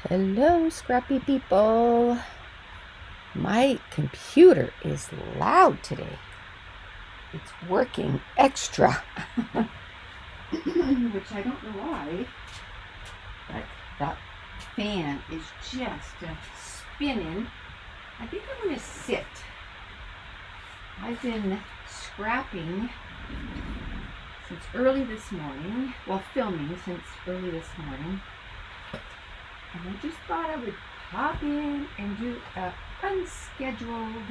Hello, scrappy people. My computer is loud today. It's working extra, which I don't know why, but that fan is just spinning. I think I'm going to sit. I've been scrapping since early this morning, well, filming since early this morning. And I just thought I would pop in and do a unscheduled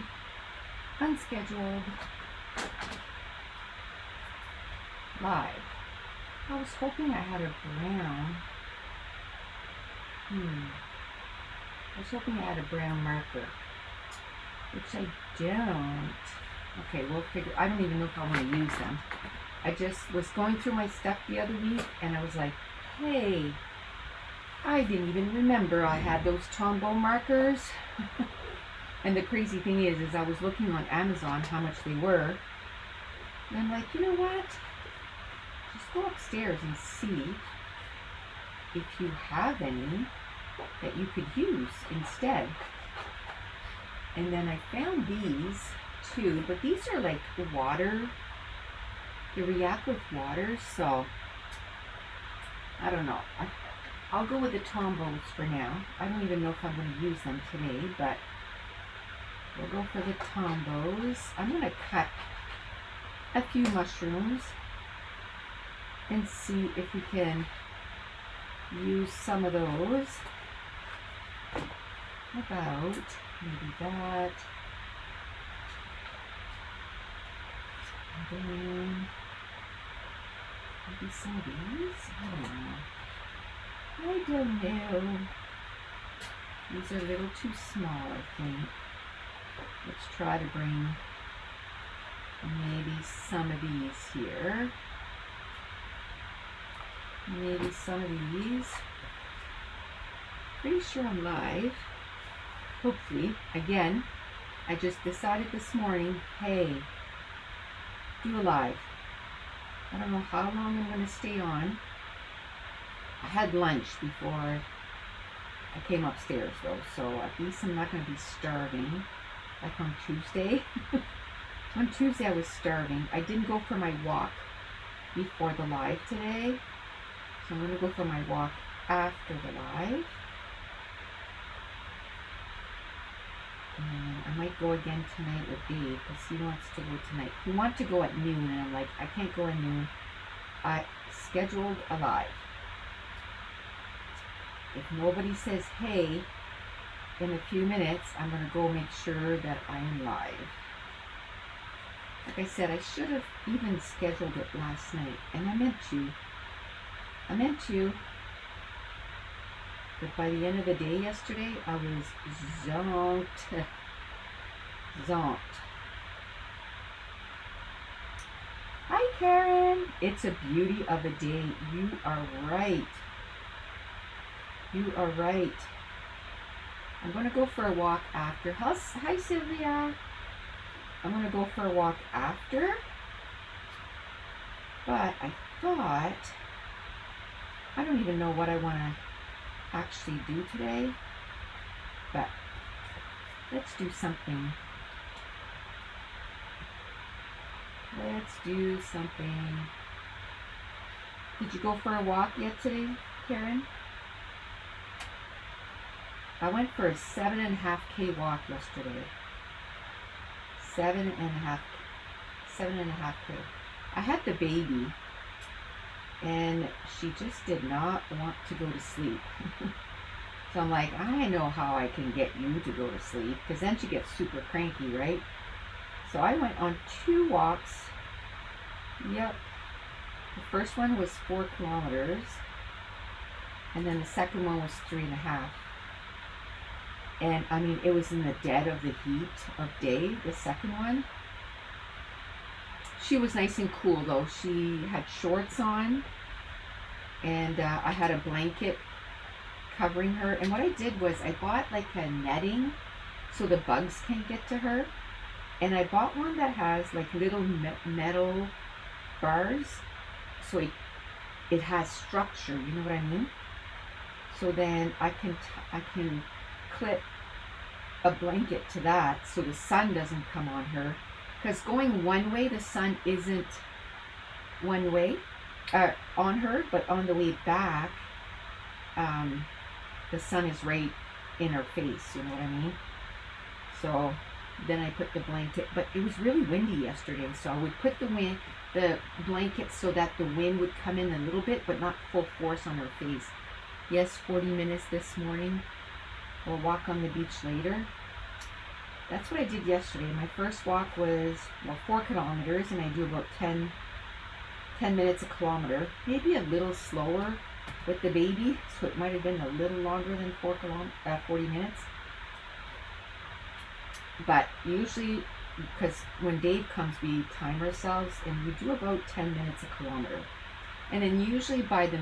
live. I was hoping I had a brown. I was hoping I had a brown marker, which I don't. Okay, we'll figure. I don't even know if I want to use them. I just was going through my stuff the other week, and I was like, hey, I didn't even remember I had those Tombow markers. And the crazy thing is I was looking on Amazon how much they were. And I'm like, you know what? Just go upstairs and see if you have any that you could use instead. And then I found these too, but these are like water. They react with water, so I don't know. I'll go with the Tombows for now. I don't even know if I'm going to use them today, but we'll go for the Tombows. I'm going to cut a few mushrooms and see if we can use some of those. How about maybe that? And then maybe some of these? I don't know. These are a little too small, I think. Let's try to bring maybe some of these here. Maybe some of these. Pretty sure I'm live. Hopefully. Again, I just decided this morning, hey, do a live. I don't know how long I'm going to stay on. I had lunch before I came upstairs though, so at least I'm not going to be starving like on Tuesday. On Tuesday I was starving. I didn't go for my walk before the live today, so I'm going to go for my walk after the live. And I might go again tonight with Dave because he wants to go tonight. He wants to go at noon, and I'm like, I can't go at noon. I scheduled a live. If nobody says hey in a few minutes, I'm going to go make sure that I am live. Like I said, I should have even scheduled it last night, and I meant to. But by the end of the day yesterday, I was zonked. Hi, Karen. It's a beauty of a day. You are right. You are right. I'm going to go for a walk after. Hi, Sylvia. I'm going to go for a walk after. But I thought, I don't even know what I want to actually do today. But let's do something. Did you go for a walk yet today, Karen? I went for a 7.5K walk yesterday. 7.5K. I had the baby, and she just did not want to go to sleep. So I'm like, I know how I can get you to go to sleep, because then she gets super cranky, right? So I went on 2 walks. Yep. The first one was 4 kilometers, and then the second one was 3.5. And I mean, it was in the dead of the heat of day, the second one. She was nice and cool though. She had shorts on, and I had a blanket covering her. And what I did was I bought like a netting so the bugs can't get to her. And I bought one that has like little metal bars, so it has structure, you know what I mean? So then I can clip a blanket to that so the sun doesn't come on her. Because going one way, the sun isn't one way on her, but on the way back, the sun is right in her face, you know what I mean? So then I put the blanket, but it was really windy yesterday, so I would put the blanket so that the wind would come in a little bit, but not full force on her face. Yes, 40 minutes this morning. We'll walk on the beach later. That's what I did yesterday. My first walk was, well, 4 kilometers, and I do about 10 minutes a kilometer. Maybe a little slower with the baby, so it might have been a little longer than 40 minutes. But usually, because when Dave comes, we time ourselves, and we do about 10 minutes a kilometer. And then usually by the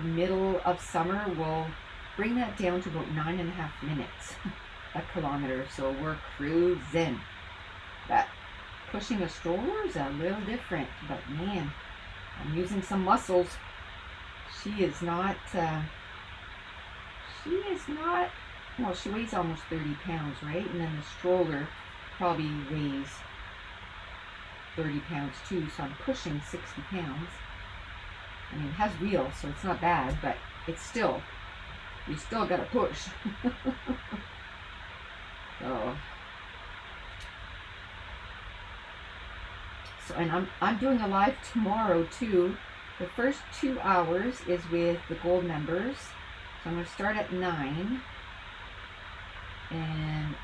middle of summer, we'll bring that down to about 9.5 minutes a kilometer. So we're cruising. But pushing a stroller is a little different. But man, I'm using some muscles. She is not, well, she weighs almost 30 pounds, right? And then the stroller probably weighs 30 pounds too, so I'm pushing 60 pounds. I mean, it has wheels, so it's not bad, but it's still, you still gotta push. So, and I'm doing a live tomorrow too. The first 2 hours is with the gold members. So I'm gonna start at 9. And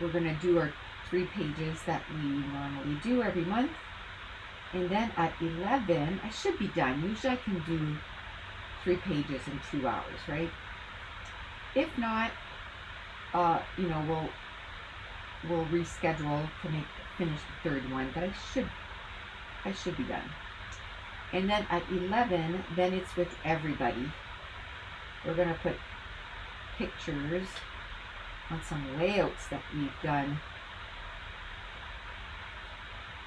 we're going to do our 3 pages that we normally do every month. And then at 11, I should be done. Usually I can do 3 pages in 2 hours, right? If not, we'll reschedule to finish the 3rd one, but I should be done. And then at 11, then it's with everybody. We're going to put pictures on some layouts that we've done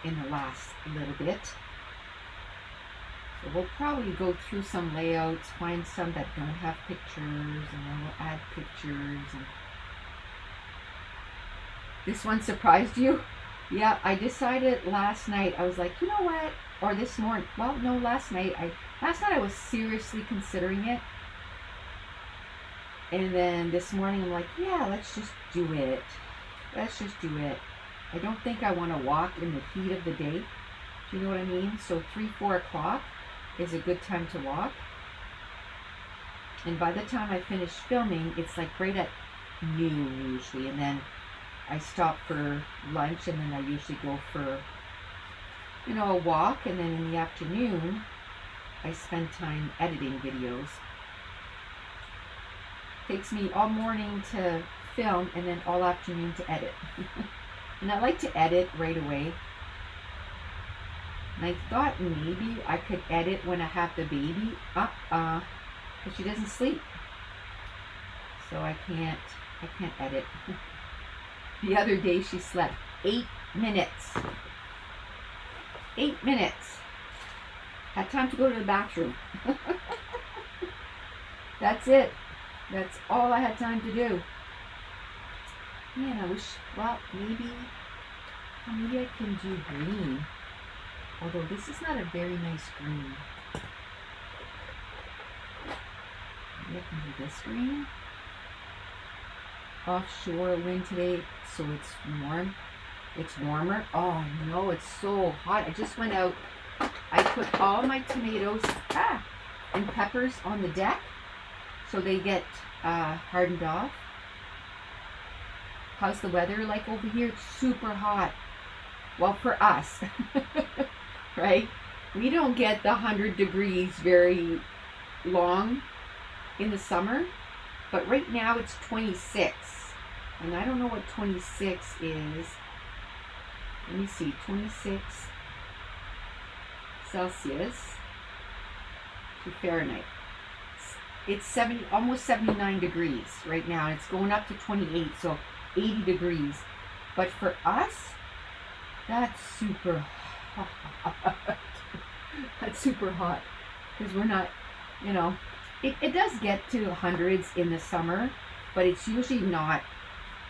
in the last little bit. So we'll probably go through some layouts, find some that don't have pictures, and then we'll add pictures. And this one surprised you? Yeah, I decided last night, I was like, you know what? Or this morning, well, no, last night I was seriously considering it. And then this morning I'm like, yeah, let's just do it. Let's just do it. I don't think I want to walk in the heat of the day. Do you know what I mean? So 3-4 o'clock is a good time to walk. And by the time I finish filming, it's like right at noon usually. And then I stop for lunch, and then I usually go for, a walk. And then in the afternoon, I spend time editing videos. Takes me all morning to film and then all afternoon to edit. And I like to edit right away. And I thought maybe I could edit when I have the baby. Because she doesn't sleep. So I can't edit. The other day she slept 8 minutes. 8 minutes. Had time to go to the bathroom. That's it. That's all I had time to do. Man, I wish, well, maybe I can do green. Although this is not a very nice green. Maybe I can do this green. Offshore wind today, so it's warm. It's warmer. Oh no, it's so hot. I just went out. I put all my tomatoes and peppers on the deck, so they get hardened off. How's the weather like over here? It's super hot. Well, for us, right? We don't get the 100 degrees very long in the summer, but right now it's 26. And I don't know what 26 is. Let me see, 26 Celsius to Fahrenheit. It's almost 79 degrees right now. And it's going up to 28, so 80 degrees. But for us, that's super hot. That's super hot. Because we're not, It does get to hundreds in the summer, but it's usually not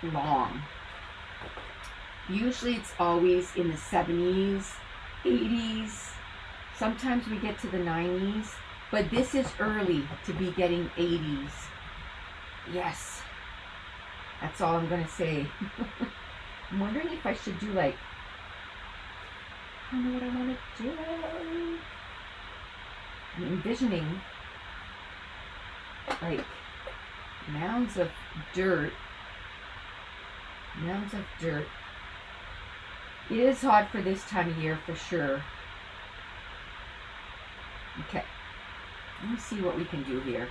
long. Usually it's always in the 70s, 80s. Sometimes we get to the 90s, but this is early to be getting 80s. Yes, that's all I'm gonna say. I'm wondering if I should do like, I don't know what I want to do. I'm envisioning like mounds of dirt. Mounds of dirt. It is hot for this time of year for sure. Okay, let me see what we can do here.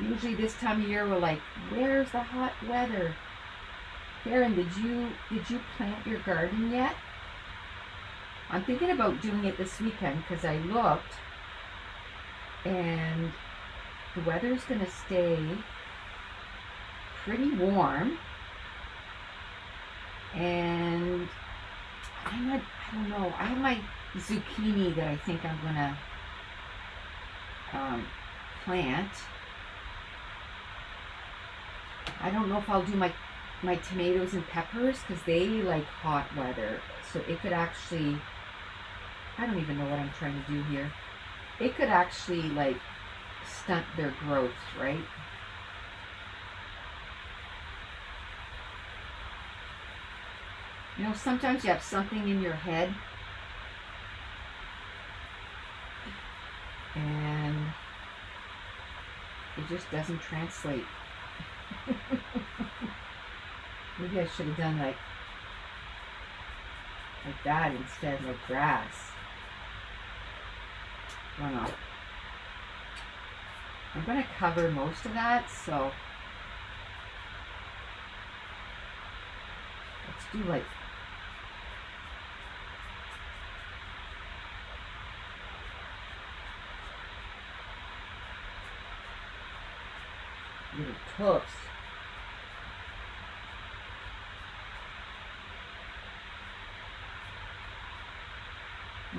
Usually this time of year we're like, where's the hot weather? Karen, did you plant your garden yet? I'm thinking about doing it this weekend because I looked and the weather's going to stay pretty warm, and I don't know, I have my zucchini that I think I'm going to plant. I don't know if I'll do my tomatoes and peppers because they like hot weather, so it could actually, I don't even know what I'm trying to do here. It could actually like stunt their growth, right? You know, sometimes you have something in your head and it just doesn't translate. Maybe I should have done like that instead, like grass. I don't know. I'm going to cover most of that, so let's do like little tufts.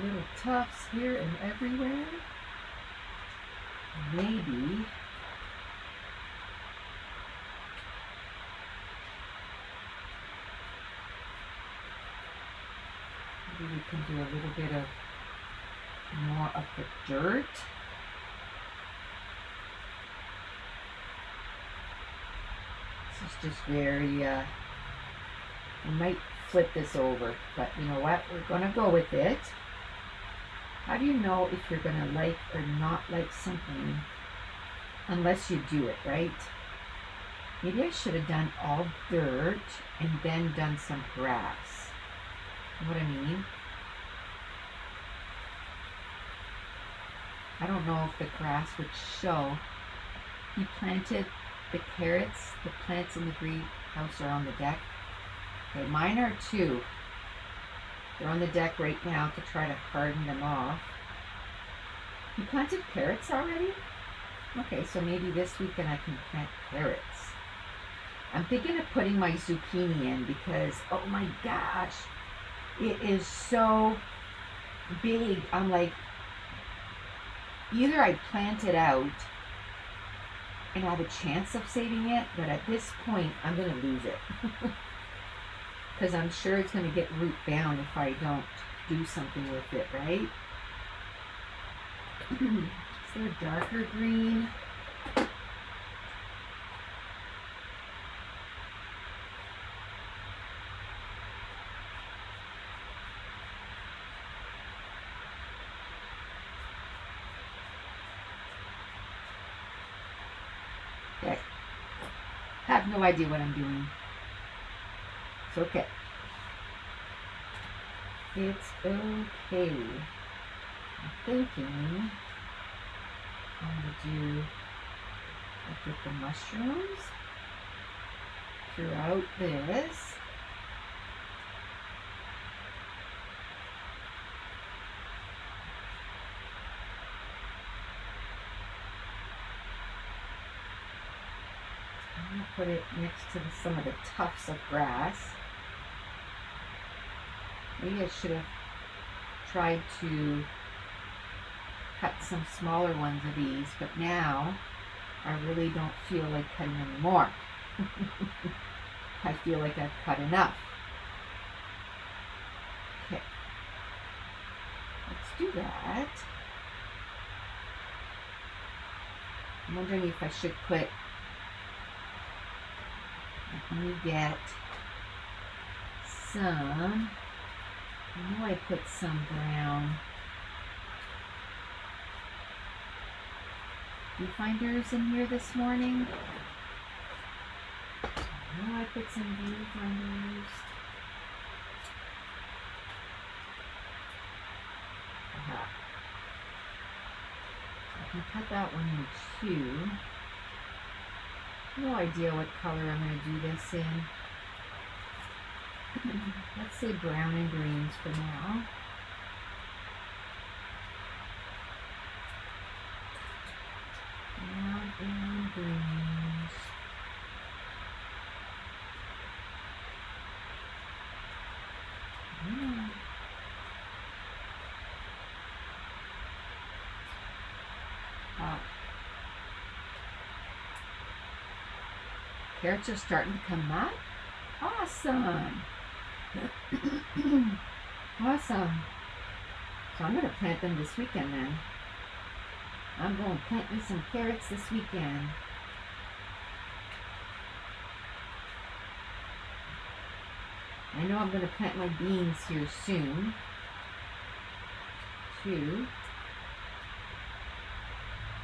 Little tufts here and everywhere. Maybe we can do a little bit of more of the dirt. This is just very, I might flip this over, but you know what? We're going to go with it. How do you know if you're going to like or not like something unless you do it, right? Maybe I should have done all dirt and then done some grass. You know what I mean? I don't know if the grass would show. He planted the carrots, the plants in the greenhouse are on the deck. Okay, mine are too. They're on the deck right now to try to harden them off. You planted carrots already? Okay, so maybe this weekend I can plant carrots. I'm thinking of putting my zucchini in because, oh my gosh, it is so big. I'm like, either I plant it out and have a chance of saving it, but at this point, I'm going to lose it. Because I'm sure it's going to get root bound if I don't do something with it, right? Is there a darker green? Okay. I have no idea what I'm doing. It's okay. It's okay. I'm thinking I'm going to do like with the mushrooms throughout this. I'm going to put it next to some of the tufts of grass. Maybe I should have tried to cut some smaller ones of these, but now I really don't feel like cutting anymore. I feel like I've cut enough. Okay, let's do that. I'm wondering if I should put, let me get some, I know I put some brown viewfinders in here this morning. I know I put some viewfinders. Aha. So I can cut that one in two. No idea what color I'm going to do this in. Let's say brown and greens for now. Brown and greens. Yeah. Carrots are starting to come up. Awesome. Awesome. So I'm going to plant them this weekend then. I'm going to plant me some carrots this weekend. I know I'm going to plant my beans here soon, too.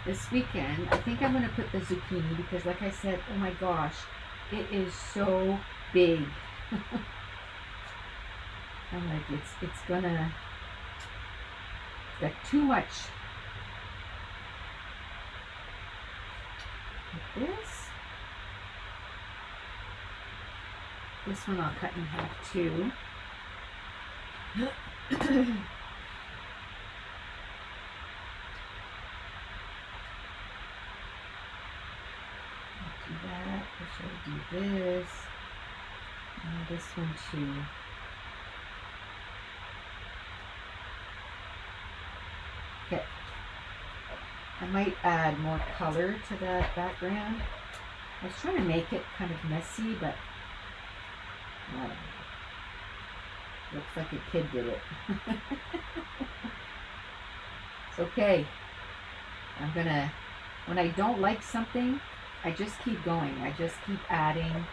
This weekend, I think I'm going to put the zucchini because, like I said, oh my gosh, it is so big. I'm like, it's gonna, got too much. Like this. This one I'll cut in half too. That, I should do this, and this one too. Okay, I might add more color to that background. I was trying to make it kind of messy, but looks like a kid did it. It's okay. I'm gonna, when I don't like something, I just keep going. I just keep adding,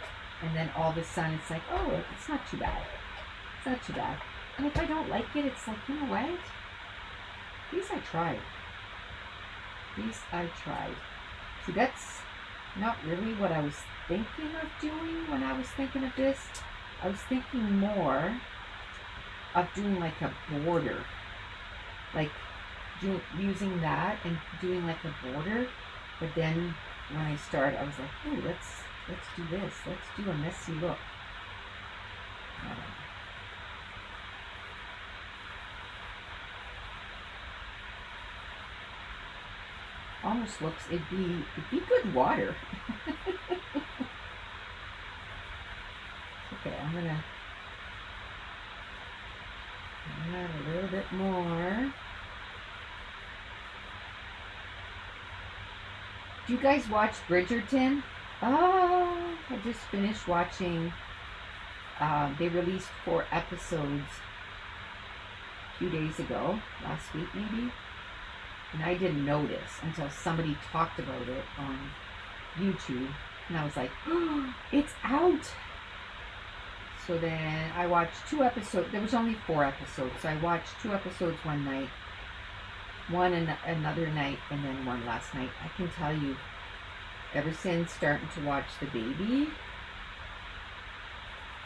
and then all of a sudden it's like, oh, it's not too bad. It's not too bad. And if I don't like it, it's like, you know what? At least I tried. At least I tried. See, that's not really what I was thinking of doing when I was thinking of this. I was thinking more of doing like a border. Like using that and doing like a border, but then when I started, I was like, oh, let's do this. Let's do a messy look. Almost looks, it'd be good water. Okay, I'm gonna add a little bit more. Do you guys watch Bridgerton? Oh, I just finished watching. They released 4 episodes a few days ago, last week maybe. And I didn't notice until somebody talked about it on YouTube. And I was like, oh, it's out. So then I watched 2 episodes. There was only 4 episodes. So I watched 2 episodes one night, one another night, and then one last night. I can tell you, ever since starting to watch the baby,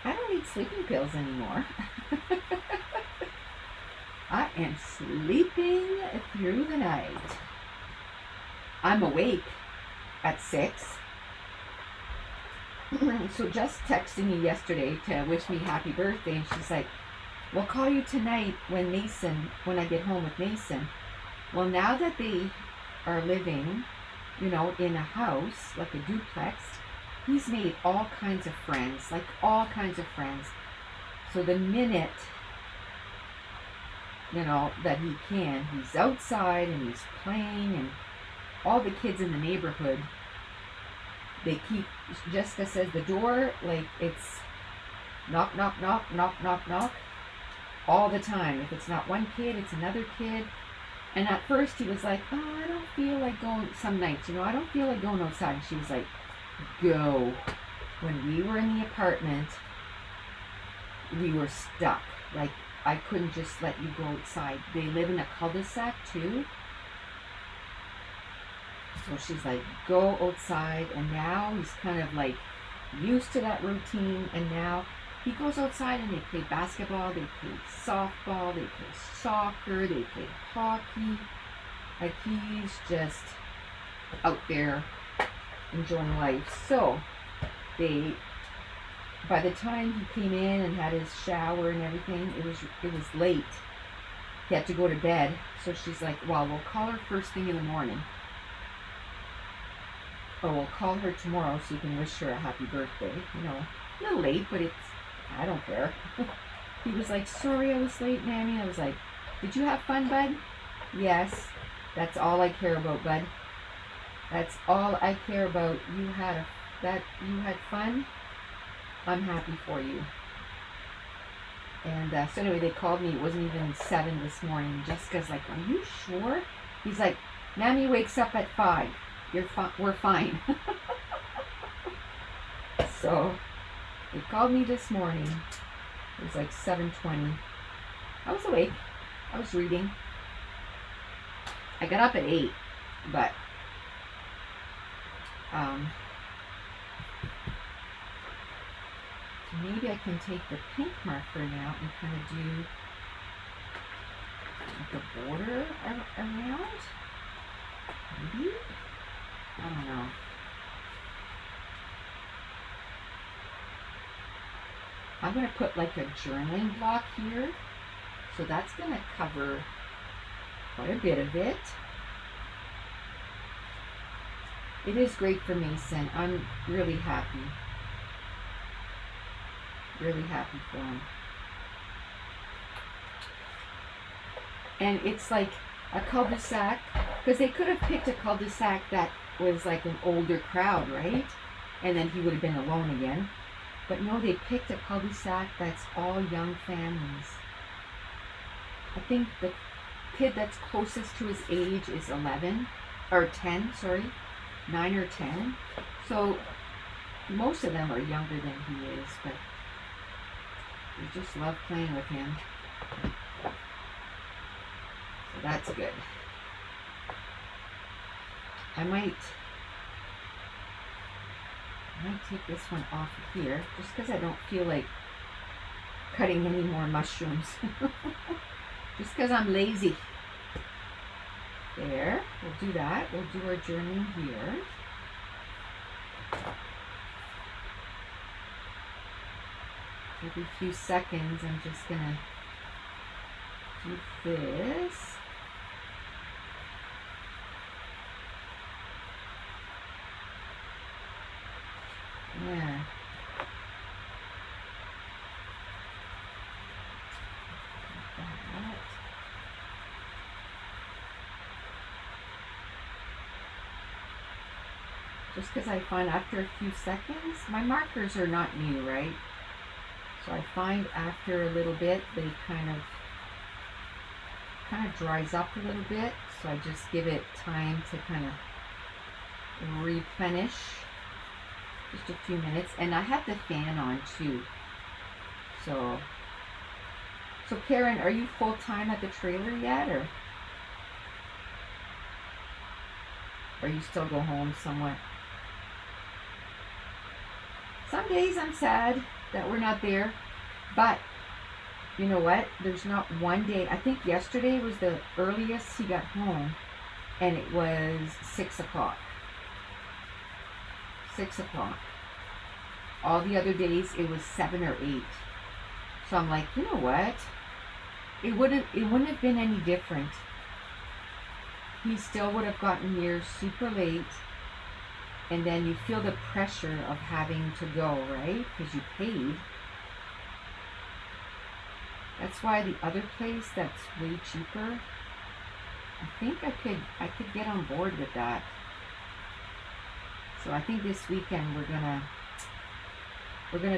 I don't need sleeping pills anymore. I am sleeping through the night. I'm awake at 6. So Jess texted me yesterday to wish me happy birthday, and she's like, we'll call you tonight when I get home with Mason. Well, now that they are living, you know, in a house, like a duplex, he's made all kinds of friends, like all kinds of friends. So the minute you know, that he can. He's outside and he's playing, and all the kids in the neighborhood, they keep, Jessica says the door, like, it's knock, knock, knock, knock, knock, knock, all the time. If it's not one kid, it's another kid. And at first he was like, oh, I don't feel like going, some nights, you know, I don't feel like going outside. And she was like, go. When we were in the apartment, we were stuck. Like, I couldn't just let you go outside. They live in a cul-de-sac too. So she's like, go outside. And now he's kind of like used to that routine. And now he goes outside and they play basketball, they play softball, they play soccer, they play hockey. Like, he's just out there enjoying life. So by the time he came in and had his shower and everything, it was late. He had to go to bed. So she's like, well, we'll call her first thing in the morning. Or we'll call her tomorrow so you can wish her a happy birthday. You know, a little late, but I don't care. He was like, sorry I was late, Mammy. I was like, did you have fun, bud? Yes. That's all I care about, bud. That's all I care about. You had fun. I'm happy for you. And so anyway, they called me. It wasn't even 7 this morning. Jessica's like, are you sure? He's like, Mammy wakes up at 5. We're fine. So they called me this morning. It was like 7:20. I was awake. I was reading. I got up at 8, but maybe I can take the pink marker now and kind of do like a border around. Maybe? I don't know. I'm going to put like a journaling block here. So that's going to cover quite a bit of it. It is great for Mason. I'm really happy. Really happy for him. And it's like a cul-de-sac, because they could have picked a cul-de-sac that was like an older crowd, right? And then he would have been alone again. But no, they picked a cul-de-sac that's all young families. I think the kid that's closest to his age is 11, or 10, sorry, 9 or 10. So most of them are younger than he is, but we just love playing with him. So that's good. I might take this one off of here, just because I don't feel like cutting any more mushrooms. Just because I'm lazy. There, we'll do that. We'll do our journey here. Every few seconds, I'm just going to do this. Yeah. Just because I find after a few seconds, my markers are not new, right? So I find after a little bit, they kind of dries up a little bit. So I just give it time to kind of replenish. Just a few minutes. And I have the fan on too. So Karen, are you full-time at the trailer yet, or you still go home somewhat? Some days I'm sad that we're not there, but you know what? There's not one day. I think yesterday was the earliest he got home, and it was 6 o'clock. 6 o'clock. All the other days it was 7 or 8. So I'm like, you know what? It wouldn't have been any different. He still would have gotten here super late, and then you feel the pressure of having to go, right? Because you paid. That's why the other place that's way cheaper, I think I could get on board with that. So I think this weekend we're gonna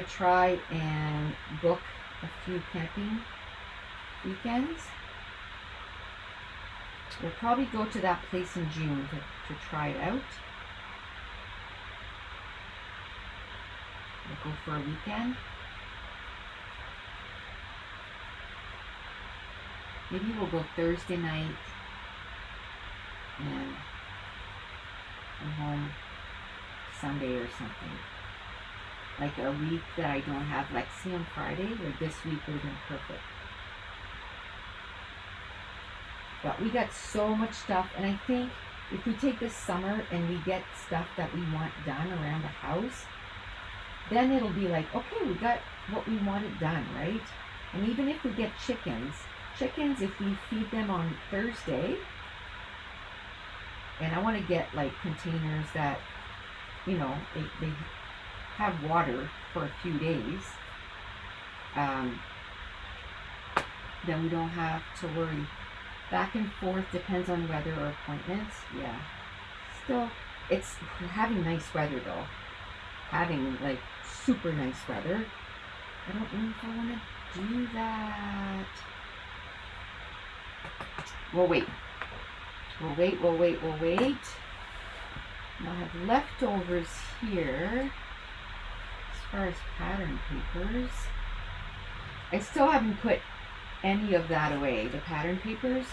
try and book a few camping weekends. We'll probably go to that place in June to try it out. We'll go for a weekend. Maybe we'll go Thursday night and come home Sunday or something. Like a week that I don't have Lexi on Friday, or this week would have been perfect. But we got so much stuff, and I think if we take this summer and we get stuff that we want done around the house, then it'll be like, okay, we got what we wanted done, right? And even if we get chickens, if we feed them on Thursday, and I want to get like containers that, you know, they have water for a few days, then we don't have to worry. Back and forth, depends on weather or appointments. Yeah. Still, we're having nice weather though. Having like super nice weather. I don't know if I want to do that. We'll wait. Now I have leftovers here as far as pattern papers. I still haven't put any of that away. The pattern papers.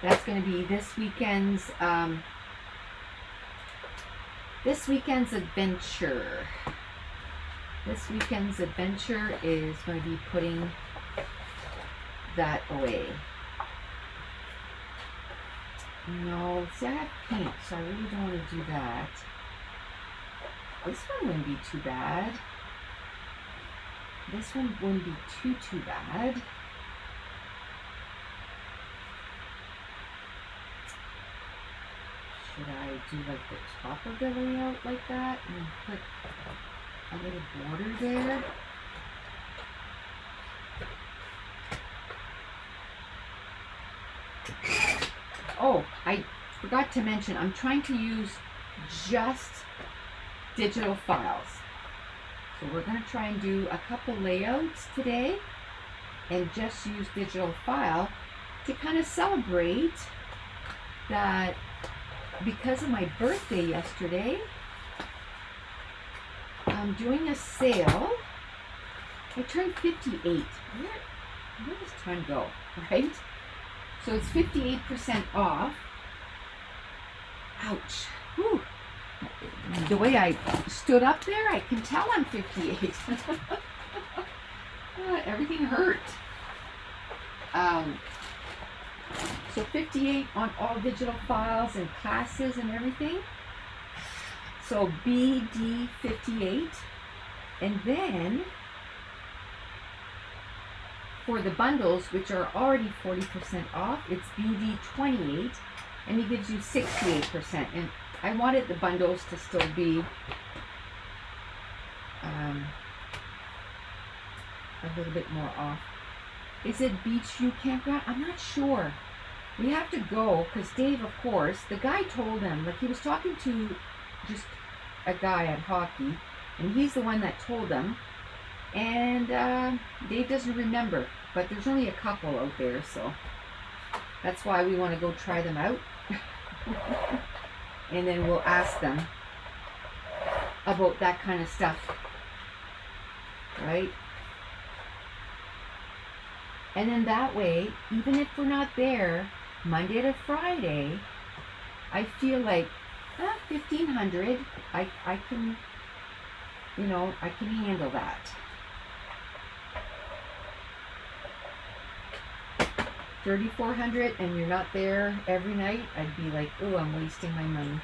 That's going to be this weekend's adventure. This weekend's adventure is going to be putting that away. No, see, I have paint, so I really don't want to do that. This one wouldn't be too bad. This one wouldn't be too bad. Should I do like the top of the layout like that and put a little border there? Oh, I forgot to mention, I'm trying to use just digital files. So we're going to try and do a couple layouts today and just use digital file to kind of celebrate that because of my birthday yesterday. I'm doing a sale. I turned 58. Where does time go, right? So it's 58% off. Ouch. Whew. The way I stood up there, I can tell I'm 58. Everything hurt. So 58 on all digital files and classes and everything. So BD 58. And then for the bundles, which are already 40% off, it's BD 28, and it gives you 68%. And I wanted the bundles to still be a little bit more off. Is it Beachview Campground? I'm not sure. We have to go, because Dave, of course, the guy told him, like he was talking to just a guy at hockey, and he's the one that told him. And Dave doesn't remember, but there's only a couple out there, so that's why we want to go try them out. And then we'll ask them about that kind of stuff, right? And then that way, even if we're not there Monday to Friday, I feel like 1,500, I can, you know, I can handle that. 3,400 and you're not there every night, I'd be like, oh, I'm wasting my money.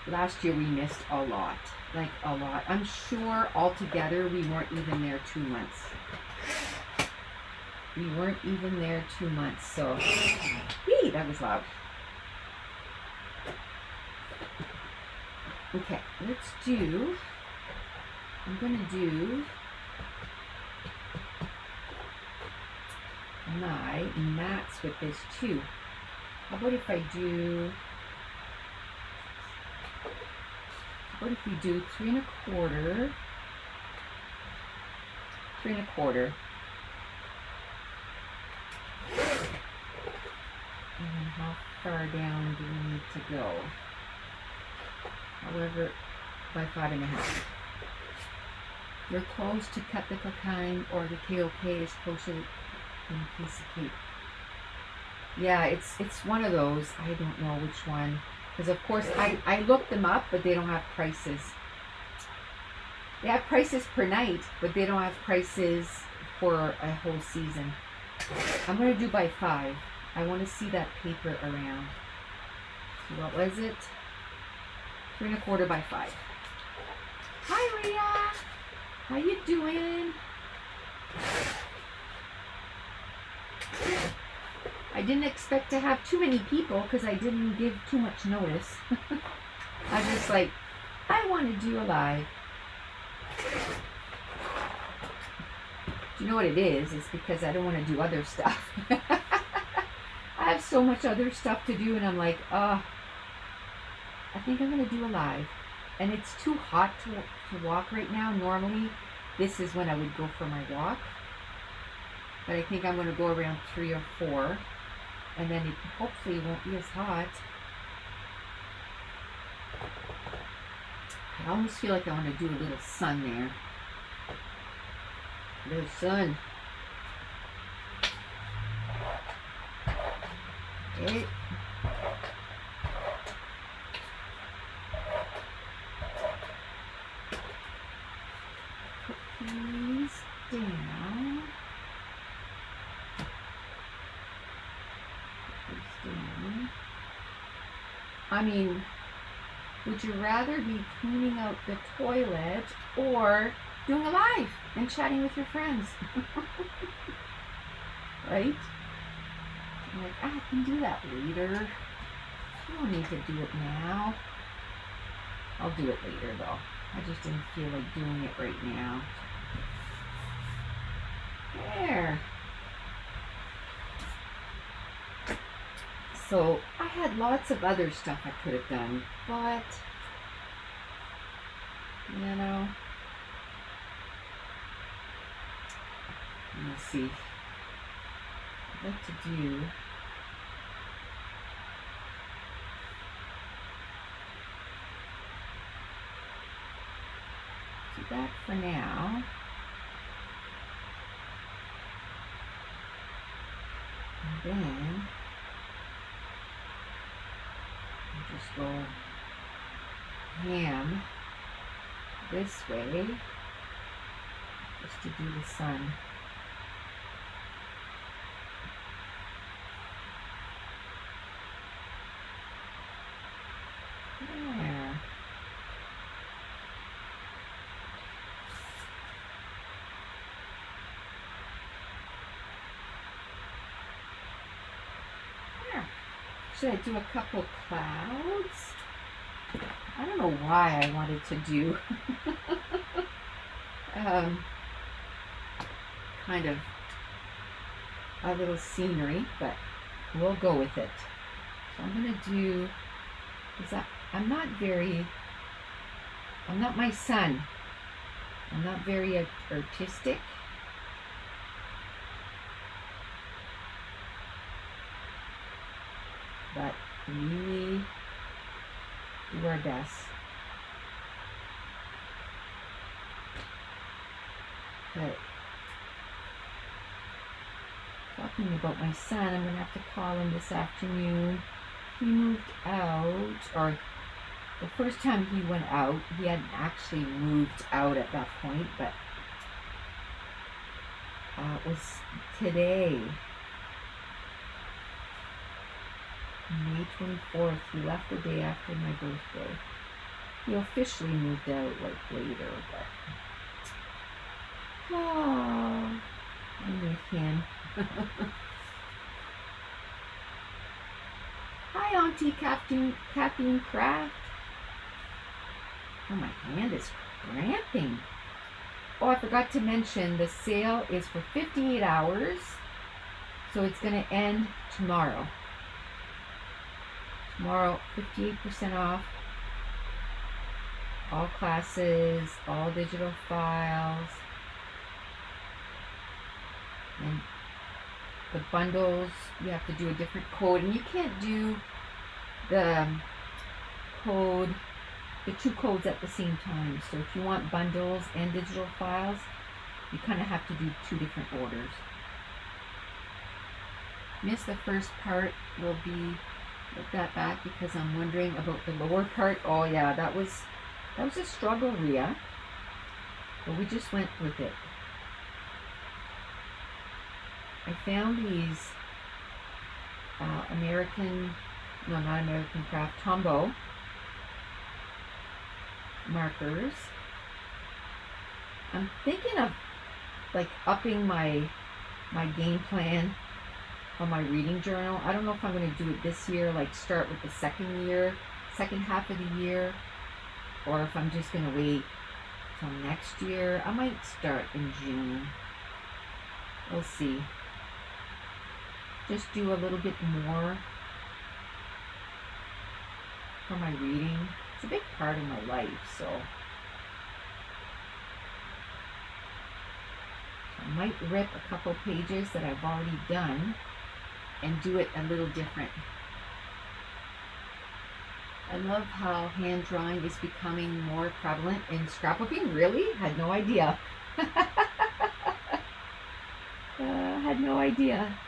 Last year we missed a lot, like a lot. I'm sure altogether we weren't even there 2 months. We weren't even there 2 months, so, whee, that was loud. Okay, let's do I'm going to do my mats with this too. How about if I do, what if we do 3 1/4, 3 1/4, and then how far down do we need to go? However, by 5 1/2. You're close to cut the kind, or the KOK is closer than a piece of cake. Yeah, it's one of those. I don't know which one. Because of course I looked them up, but they don't have prices. They have prices per night, but they don't have prices for a whole season. I'm going to do by 5. I want to see that paper around. So what was it? 3 1/4 by 5. Hi, Rhea. How you doing? I didn't expect to have too many people because I didn't give too much notice. I was just like, I want to do a live. Do you know what it is? It's because I don't want to do other stuff. I have so much other stuff to do, and I'm like, I think I'm going to do a live. And it's too hot to walk right now. Normally, this is when I would go for my walk. But I think I'm going to go around 3 or 4. And then it hopefully won't be as hot. I almost feel like I want to do a little sun there. A little sun. Okay. Put these down. I mean, would you rather be cleaning out the toilet or doing a live and chatting with your friends? Right? I'm like, I can do that later. I don't need to do it now. I'll do it later though. I just didn't feel like doing it right now. There. So I had lots of other stuff I could have done, but you know, let's see. I'd like to do that for now. And then just go ham this way just to do the sun. There. There. Should I do a couple clouds? I don't know why I wanted to do kind of a little scenery, but we'll go with it. So I'm going to do, I'm not my son. I'm not very artistic. But we do our best. But talking about my son, I'm going to have to call him this afternoon. He moved out, or the first time he went out, he hadn't actually moved out at that point, but it was today. May 24th, he left the day after my birthday. He officially moved out like later, but I'm with him. Hi, Auntie Caffeine Craft. Oh, my hand is cramping. Oh, I forgot to mention the sale is for 58 hours. So it's going to end tomorrow. Tomorrow, 58% off. All classes, all digital files. And the bundles, you have to do a different code. And you can't do the code, the two codes at the same time. So if you want bundles and digital files, you kind of have to do two different orders. Missed the first part. Will be look that back because I'm wondering about the lower part. Oh yeah, that was a struggle, Rhea. But we just went with it. I found these not American Craft, Tombow markers. I'm thinking of like upping my game plan on my reading journal. I don't know if I'm going to do it this year, like start with the second half of the year, or if I'm just going to wait till next year. I might start in June. We'll see. Just do a little bit more for my reading. It's a big part of my life, so I might rip a couple pages that I've already done and do it a little different. I love how hand drawing is becoming more prevalent in scrapbooking. Really? Had no idea. Had no idea.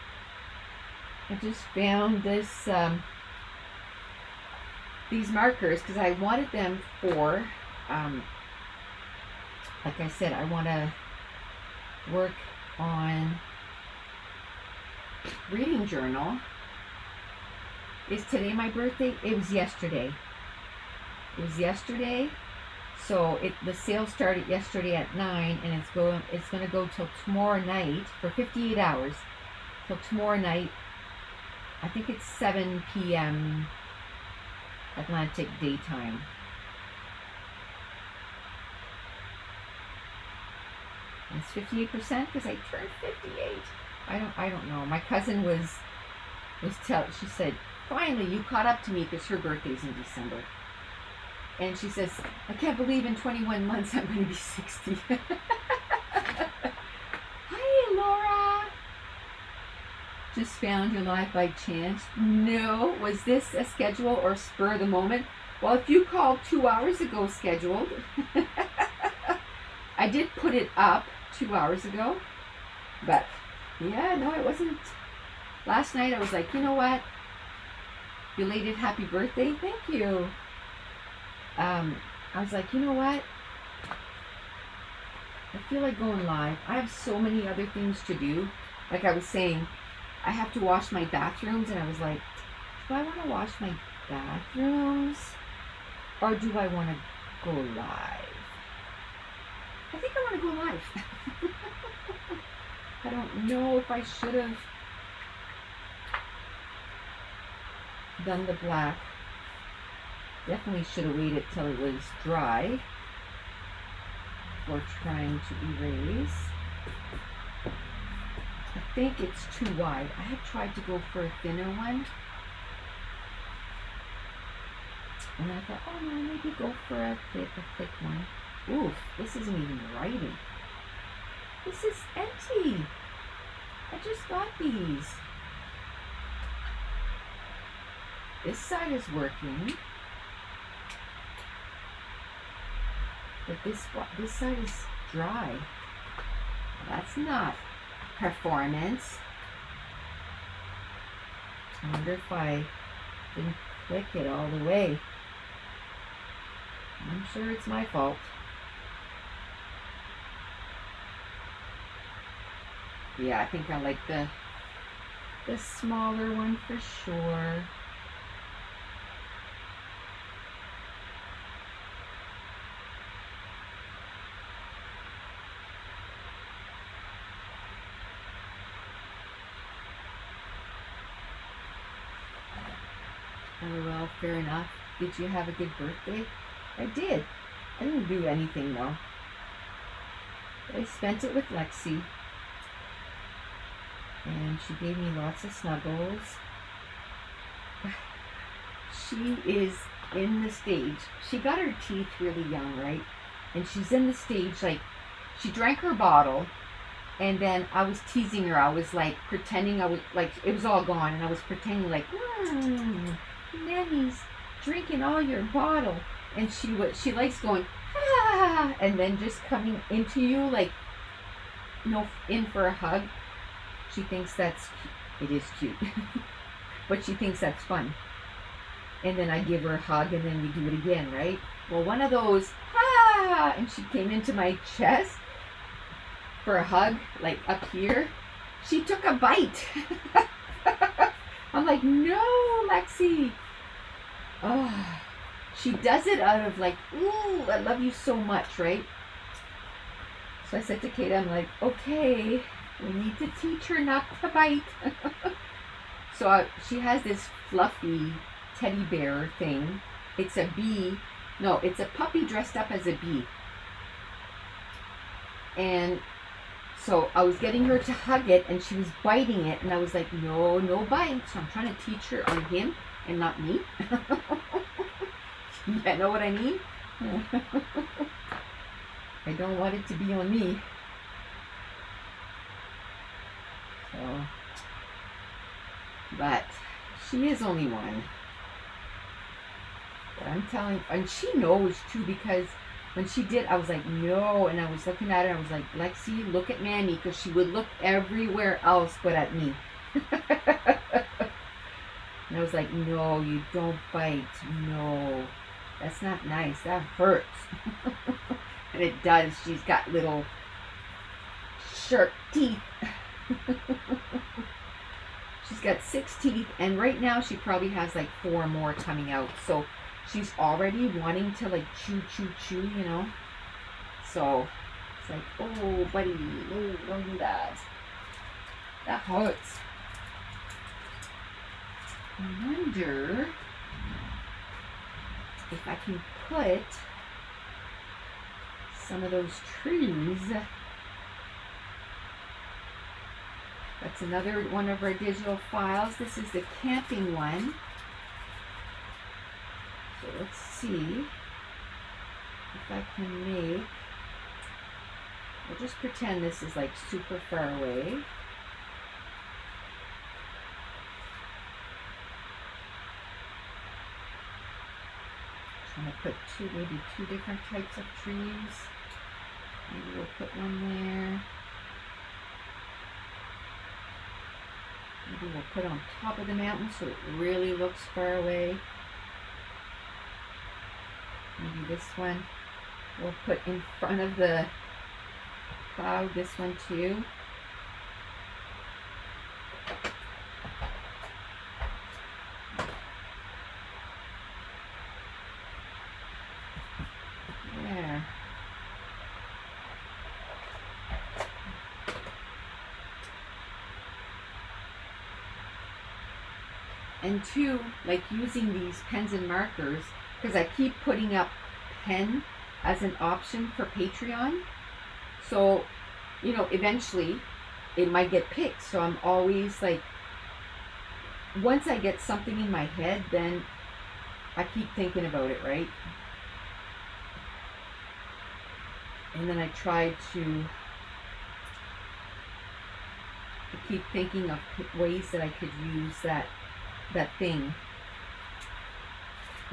I just found this these markers because I wanted them for like I said, I want to work on reading journal. Is today my birthday? It was yesterday. So the sale started yesterday at 9 and it's going to go till tomorrow night for 58 hours. Till tomorrow night. I think it's 7 p.m. Atlantic daytime. And it's 58% because I turned 58. I don't know. My cousin she said, finally you caught up to me because her birthday's in December. And she says, I can't believe in 21 months I'm going to be 60. Hi, Laura. Just found your live by chance. No. Was this a schedule or spur of the moment? Well, if you called 2 hours ago scheduled, I did put it up 2 hours ago. But yeah, no, it wasn't. Last night I was like, you know what? Belated happy birthday. Thank you. I was like, you know what? I feel like going live. I have so many other things to do. Like I was saying, I have to wash my bathrooms, and I was like, do I want to wash my bathrooms or do I want to go live? I think I want to go live. I don't know if I should have done the black. Definitely should have waited till it was dry before trying to erase. I think it's too wide. I had tried to go for a thinner one. And I thought, oh no, maybe go for a thick one. Oof, this isn't even writing. This is empty. I just got these. This side is working. But this side is dry. That's not performance. I wonder if I didn't click it all the way. I'm sure it's my fault. Yeah, I think I like the smaller one for sure. LOL, fair enough. Did you have a good birthday? I did. I didn't do anything though. I spent it with Lexi, and she gave me lots of snuggles. She is in the stage. She got her teeth really young, right? And she's in the stage, like, she drank her bottle, and then I was teasing her. I was like pretending I was like, it was all gone, and I was pretending like, Nanny's drinking all your bottle. And she likes going, ah, and then just coming into you like, in for a hug. She thinks it is cute, but she thinks that's fun. And then I give her a hug, and then we do it again, right? Well, one of those, and she came into my chest for a hug, like up here. She took a bite. I'm like, no, Lexi. Oh, she does it out of like, ooh, I love you so much, right? So I said to Kate, I'm like, okay, we need to teach her not to bite. So she has this fluffy teddy bear thing. It's a bee. No, it's a puppy dressed up as a bee. And so I was getting her to hug it, and she was biting it, and I was like, no, no bite. So I'm trying to teach her on him and not me. You know what I mean? I don't want it to be on me. So, but she is only one. But I'm telling, and she knows too, because when she did, I was like, no, and I was looking at her, I was like, Lexi, look at Mammy, because she would look everywhere else but at me. And I was like, no, you don't bite, no, that's not nice, that hurts. And it does. She's got little sharp teeth. She's got 6 teeth, and right now she probably has like 4 more coming out. So she's already wanting to like chew, you know. So it's like, oh, buddy, no, don't do that. That hurts. I wonder if I can put some of those trees. That's another one of our digital files. This is the camping one. So let's see if I can make, I'll just pretend this is like super far away. I'm trying to put maybe two different types of trees. Maybe we'll put one there. Maybe we'll put on top of the mountain so it really looks far away. Maybe this one we'll put in front of the cloud, this one too. There. And two, like using these pens and markers, because I keep putting up pen as an option for Patreon. So, you know, eventually it might get picked. So I'm always like, once I get something in my head, then I keep thinking about it, right? And then I try to keep thinking of ways that I could use that thing,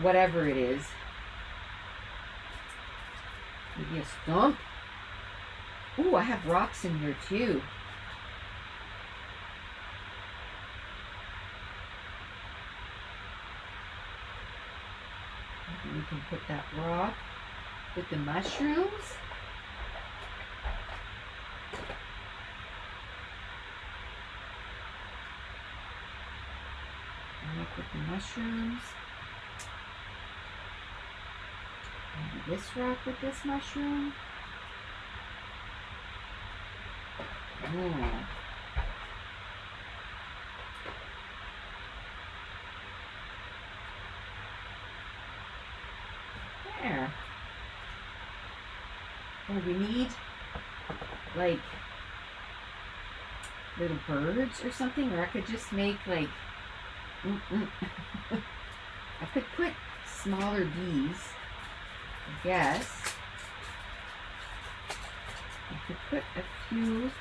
whatever it is. Maybe a stump. Ooh, I have rocks in here too. Maybe we can put that rock with the mushrooms. With the mushrooms. Maybe this rock with this mushroom. There. Oh, we need like little birds or something, or I could just make like I could put smaller bees, I guess. I could put a few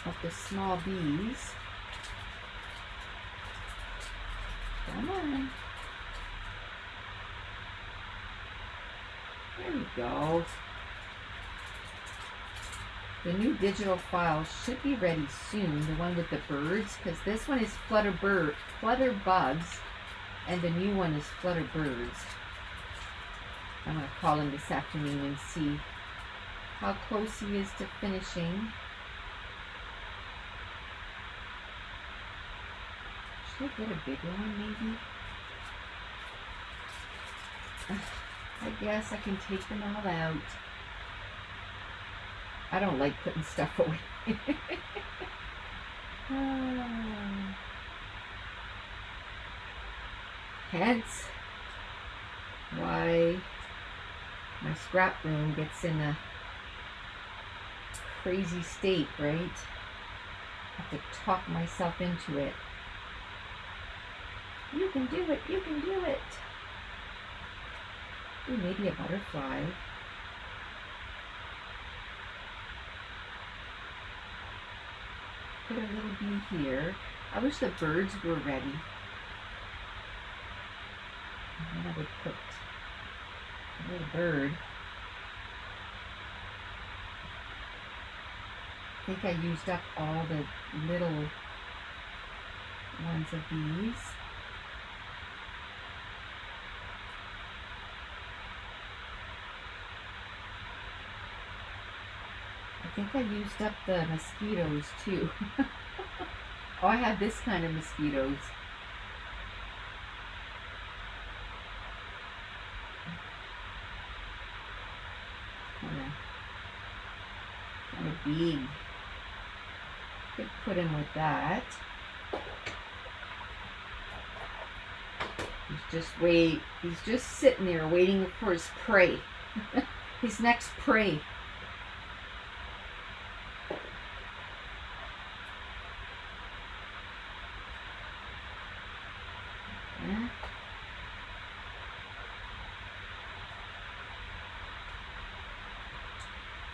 of the small bees. Come on. There we go. The new digital file should be ready soon, the one with the birds, because this one is flutter bugs, and the new one is flutter birds. I'm going to call him this afternoon and see how close he is to finishing. Should I get a bigger one maybe? I guess I can take them all out. I don't like putting stuff away. Hence why my scrap room gets in a crazy state, right? I have to talk myself into it. You can do it, you can do it. Ooh, maybe a butterfly. Put a little bee here. I wish the birds were ready. And then I would put a little bird. I think I used up all the little ones of these. I think I used up the mosquitoes too. Oh, I have this kind of mosquitoes. Kind of big. Could put him with that. He's just sitting there waiting for his prey. His next prey.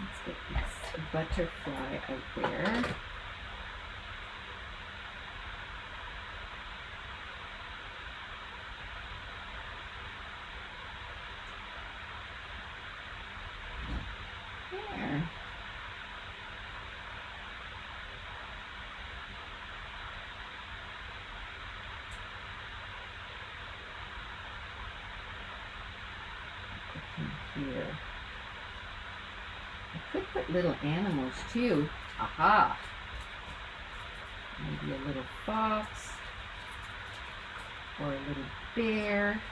Let's get this butterfly out there. There. Here. I could put little animals too. Aha! Maybe a little fox or a little bear.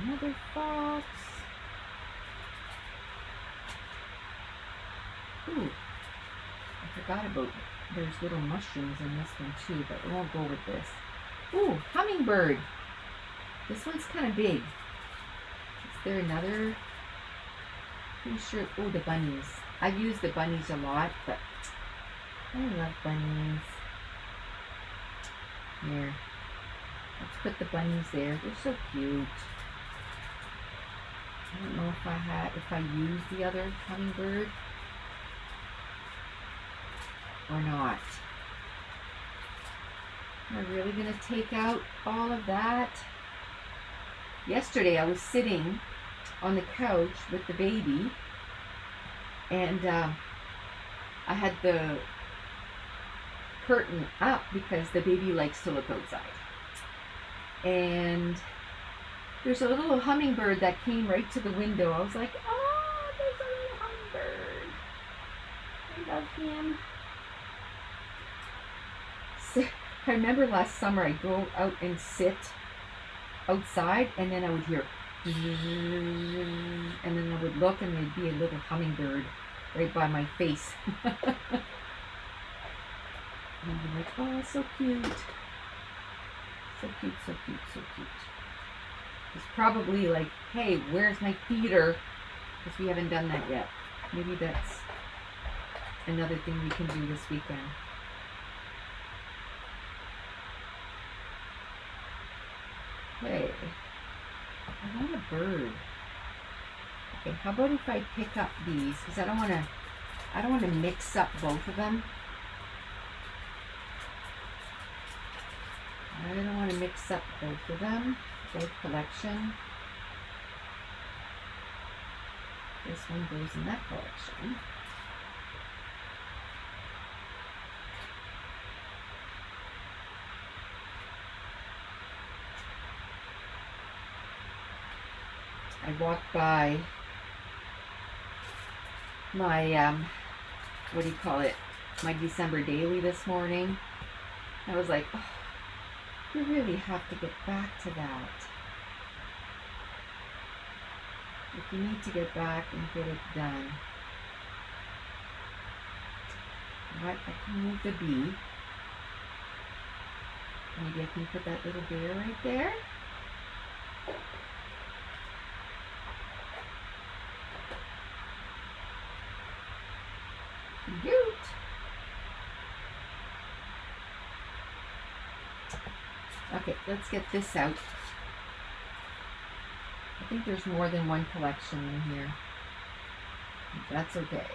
Another fox. Ooh, I forgot about there's little mushrooms in this one too, but we won't go with this. Ooh, hummingbird. This one's kind of big. Is there another? Pretty sure. Oh, the bunnies. I've used the bunnies a lot, but I love bunnies. Here. Let's put the bunnies there. They're so cute. I don't know if I used the other hummingbird or not. Am I really going to take out all of that? Yesterday I was sitting on the couch with the baby, and I had the curtain up because the baby likes to look outside. And there's a little hummingbird that came right to the window. I was like, oh, there's a little hummingbird. I love him. So, I remember last summer I'd go out and sit outside, and then I would hear and then I would look and there'd be a little hummingbird right by my face. And I'd be like, oh, so cute. So cute, so cute, so cute. It's probably like, hey, where's my feeder? Because we haven't done that yet. Maybe that's another thing we can do this weekend. Okay. I want a bird. Okay, how about if I pick up these? Because I don't want to mix up both of them. I don't want to mix up both of them, both collection. This one goes in that collection. I walked by my, what do you call it, my December daily this morning. I was like, oh, you really have to get back to that. If you need to get back and get it done. Right, I can move the bee. Maybe I can put that little bear right there. Cute. Okay, let's get this out. I think there's more than one collection in here. That's okay.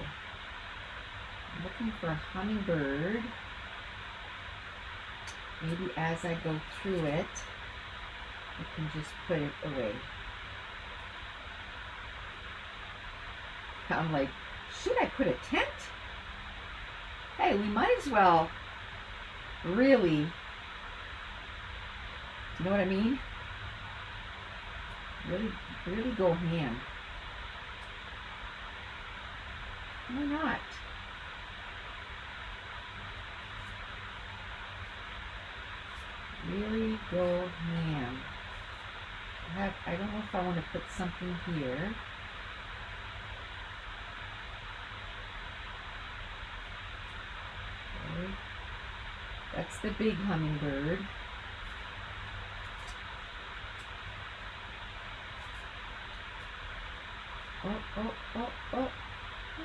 I'm looking for a hummingbird. Maybe as I go through it, I can just put it away. I'm like, should I put a tent? Hey, we might as well really, you know what I mean? Really go ham. Why not? Really go ham. I don't know if I want to put something here. Okay. That's the big hummingbird. Oh.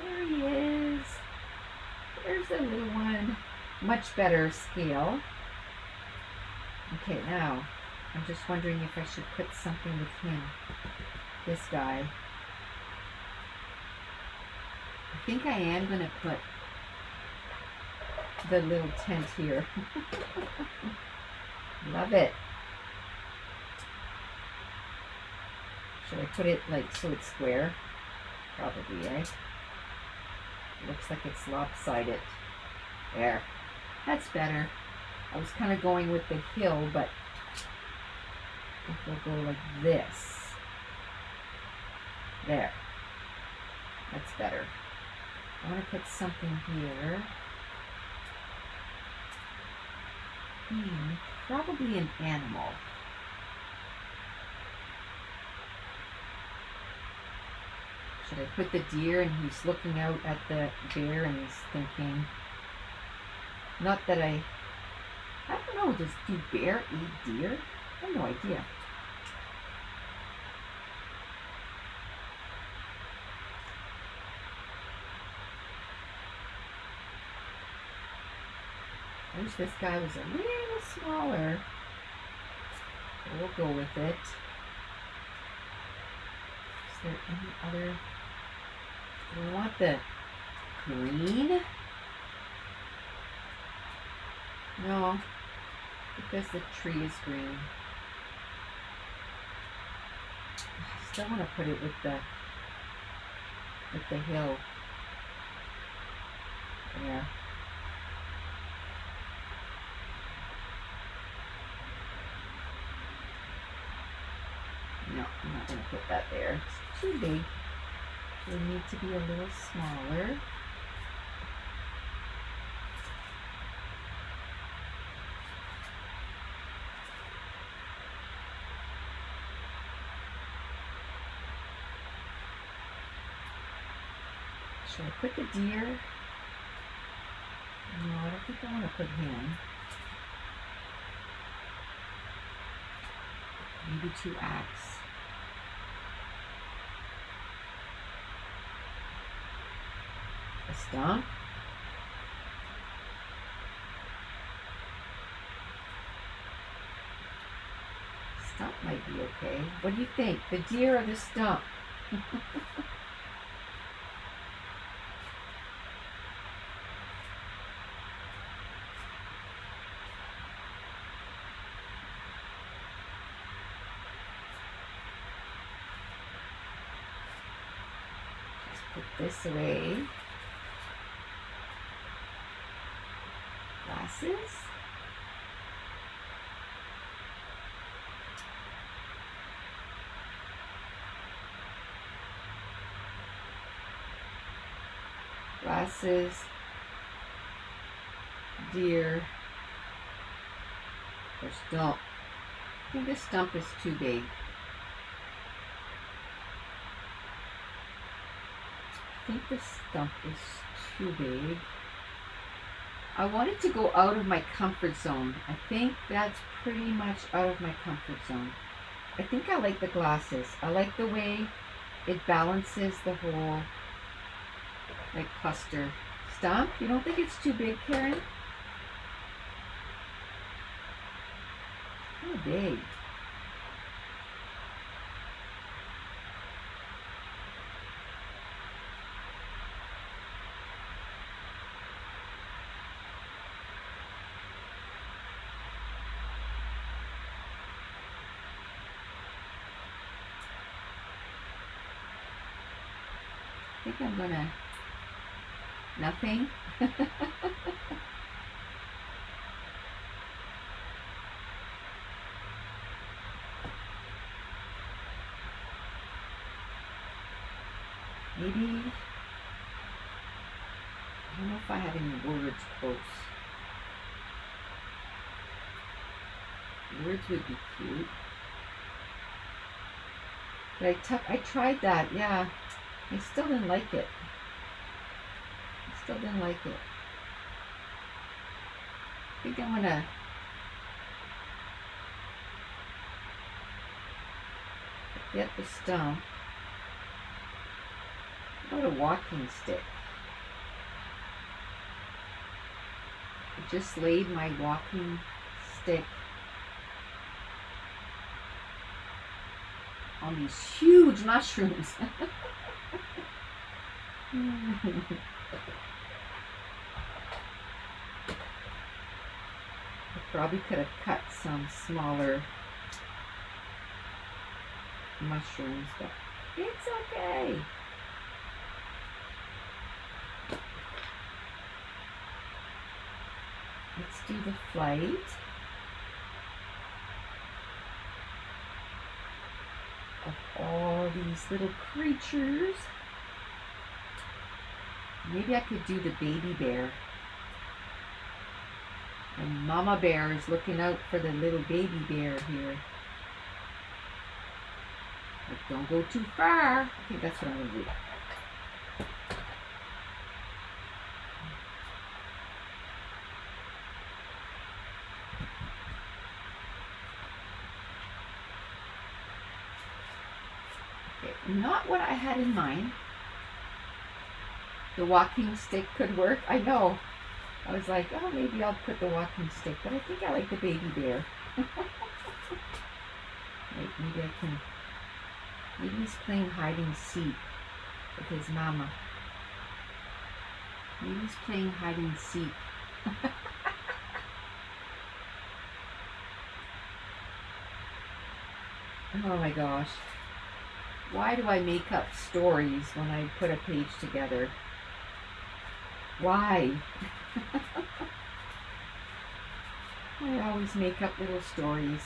There he is. There's the little one. Much better scale. Okay, now, I'm just wondering if I should put something with him. This guy. I think I am going to put the little tent here. Love it. Should I put it like so it's square? Probably, eh? Looks like it's lopsided. There. That's better. I was kind of going with the hill, but I think we'll go like this. There. That's better. I want to put something here. Probably an animal. Should I put the deer and he's looking out at the bear and he's thinking, not that I don't know, do bear eat deer? I have no idea. I wish this guy was a little smaller. We'll go with it. Is there any other? Do we want the green? No, because the tree is green. I still want to put it with the hill. Yeah. No, I'm not going to put that there. It's too big. They need to be a little smaller. Should I put the deer? No, I don't think I want to put him. Maybe 2 acts. stump. Stump might be okay. What do you think? The deer or the stump? Put this away. Glasses. Glasses. Deer. Or stump. I think this stump is too big. I think the stump is too big. I wanted to go out of my comfort zone. I think that's pretty much out of my comfort zone. I think I like the glasses. I like the way it balances the whole like cluster. Stump? You don't think it's too big, Karen? How big? I think I'm gonna, nothing. Maybe, I don't know if I have any words close. Words would be cute. But I tried that, yeah. I still didn't like it. I still didn't like it. I think I'm gonna get the stump. How about a walking stick? I just laid my walking stick on these huge mushrooms. I probably could have cut some smaller mushrooms, but it's okay. Let's do the flight. Of all these little creatures. Maybe I could do the baby bear. And Mama Bear is looking out for the little baby bear here. But don't go too far. I think that's what I'm going to do. Okay, not what I had in mind. The walking stick could work. I know. I was like, oh, maybe I'll put the walking stick, but I think I like the baby bear. Like, maybe I can. Maybe he's playing hide and seek with his mama. Maybe he's playing hide and seek. Oh my gosh. Why do I make up stories when I put a page together? Why? I always make up little stories.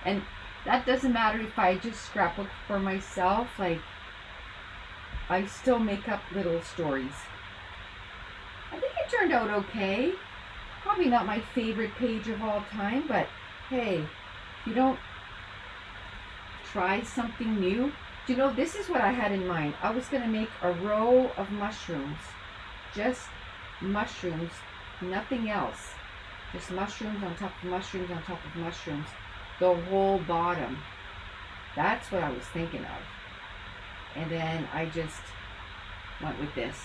And that doesn't matter if I just scrapbook for myself. Like, I still make up little stories. I think it turned out okay. Probably not my favorite page of all time, but hey, if you don't try something new. Do you know, this is what I had in mind. I was going to make a row of mushrooms. Just mushrooms, nothing else. Just mushrooms on top of mushrooms on top of mushrooms. The whole bottom. That's what I was thinking of. And then I just went with this.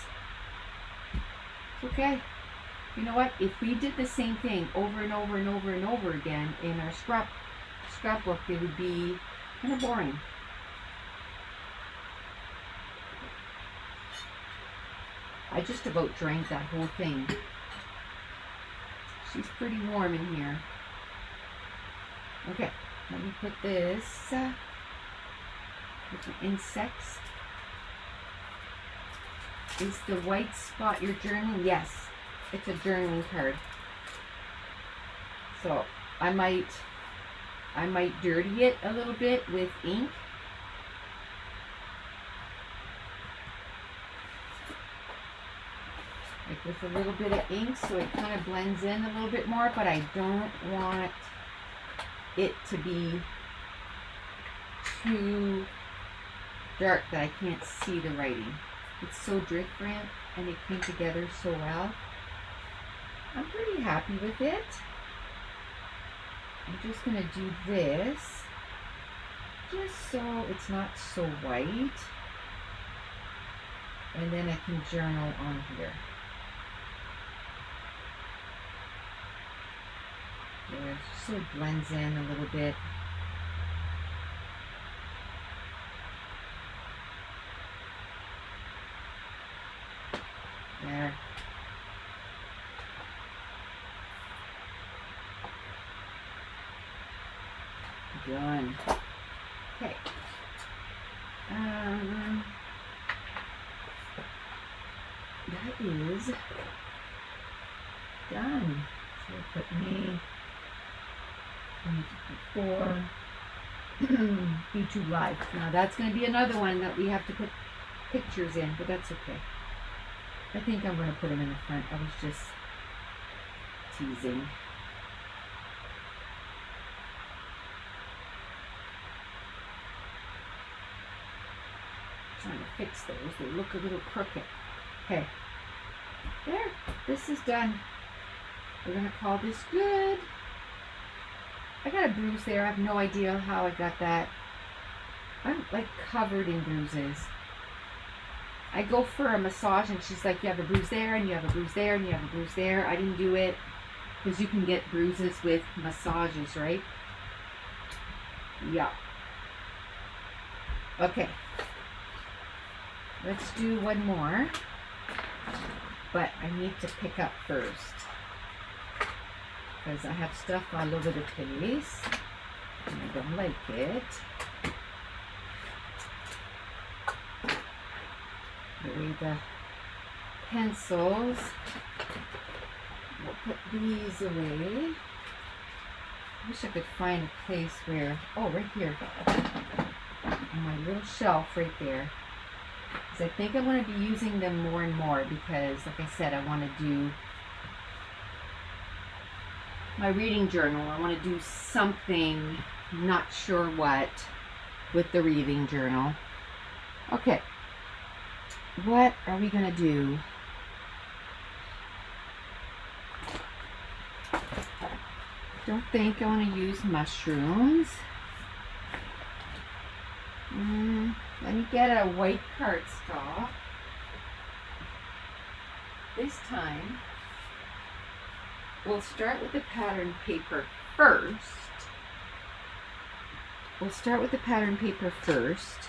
It's okay. You know what? If we did the same thing over and over and over and over again in our scrapbook, it would be kind of boring. I just about drank that whole thing. She's pretty warm in here. Okay, let me put this with the insects. Is the white spot your journaling? Yes, it's a journaling card. So I might dirty it a little bit with ink. Like with a little bit of ink, so it kind of blends in a little bit more, but I don't want it to be too dark that I can't see the writing. It's so different and it came together so well. I'm pretty happy with it. I'm just going to do this just so it's not so white. And then I can journal on here. There, so it blends in a little bit. There. Done. Okay. That is done. So we'll put me for YouTube Live. Now that's going to be another one that we have to put pictures in, but that's okay. I think I'm going to put them in the front. I was just teasing. Trying to fix those. They look a little crooked. Okay. There. This is done. We're going to call this good. I got a bruise there. I have no idea how I got that. I'm like covered in bruises. I go for a massage and she's like, you have a bruise there and you have a bruise there and you have a bruise there. I didn't do it because you can get bruises with massages, right? Yeah. Okay. Let's do one more. But I need to pick up first, because I have stuff all over the place and I don't like it. Maybe the pencils. We'll put these away. I wish I could find a place where, oh, right here, on my little shelf right there. Because I think I'm going to be using them more and more because, like I said, I want to do my reading journal. I want to do something, not sure what, with the reading journal. Okay, what are we going to do? Don't think I want to use mushrooms. Let me get a white cardstock. This time, we'll start with the pattern paper first. We'll start with the pattern paper first.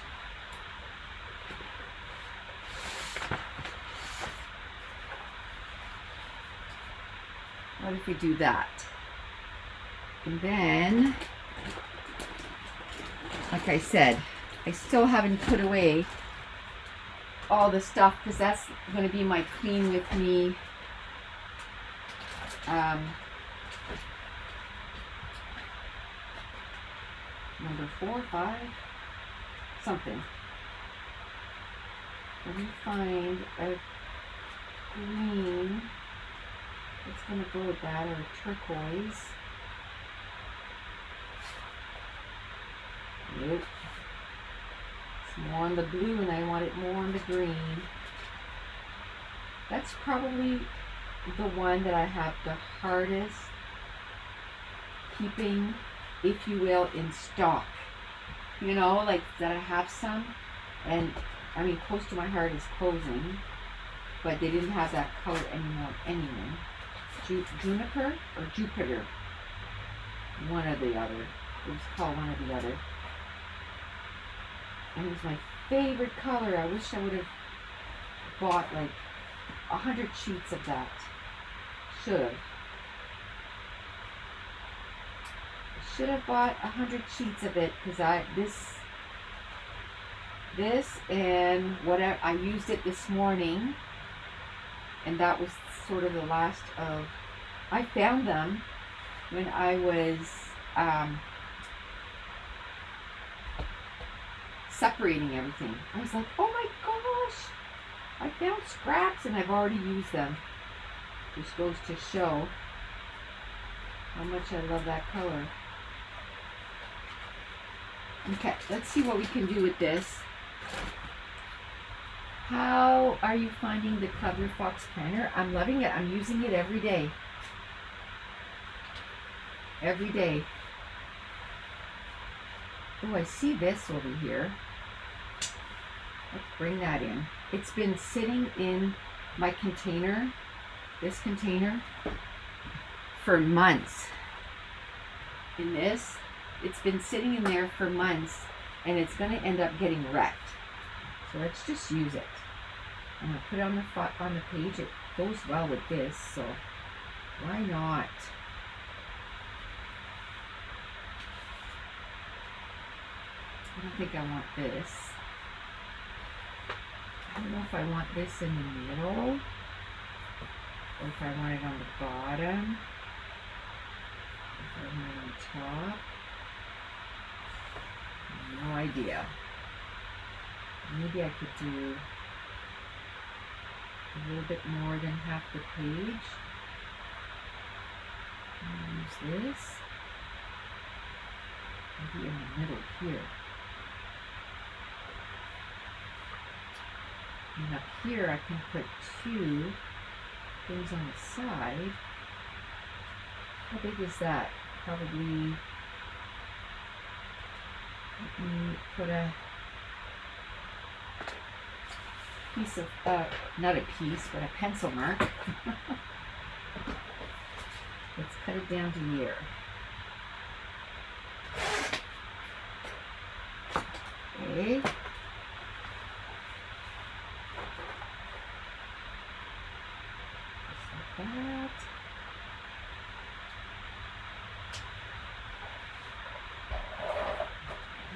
What if we do that? And then, like I said, I still haven't put away all the stuff because that's going to be my clean with me number 4, 5, something. Let me find a green that's going to go with that, or a turquoise. Nope. It's more on the blue and I want it more on the green. That's probably the one that I have the hardest keeping, if you will, in stock. You know, like that I have some, and I mean, close to my heart is closing. but they didn't have that color anymore anyway. Juniper or Jupiter? One or the other. It was called one or the other. And it was my favorite color. I wish I would have bought like 100 sheets of that. Should have. Should have bought 100 sheets of it, because this and whatever, I used it this morning, and that was sort of the last of, I found them when I was separating everything. I was like, oh my gosh, I found scraps and I've already used them. Just goes to show how much I love that color. Okay, let's see what we can do with this. How are you finding the Clever Fox planner? I'm loving it. I'm using it every day. Every day. Oh, I see this over here. Let's bring that in. It's been sitting in my container, this container, for months. In this, it's been sitting in there for months, and it's going to end up getting wrecked. So let's just use it. I'm going to put it on the page. It goes well with this, so why not? I don't think I want this. I don't know if I want this in the middle, or if I want it on the bottom, if I want it on top. No idea. Maybe I could do a little bit more than half the page. Use this. Maybe in the middle here. And up here I can put two things on the side. How big is that? Probably, let me put a piece of, not a piece, but a pencil mark. Let's cut it down to here. Okay. Just like that.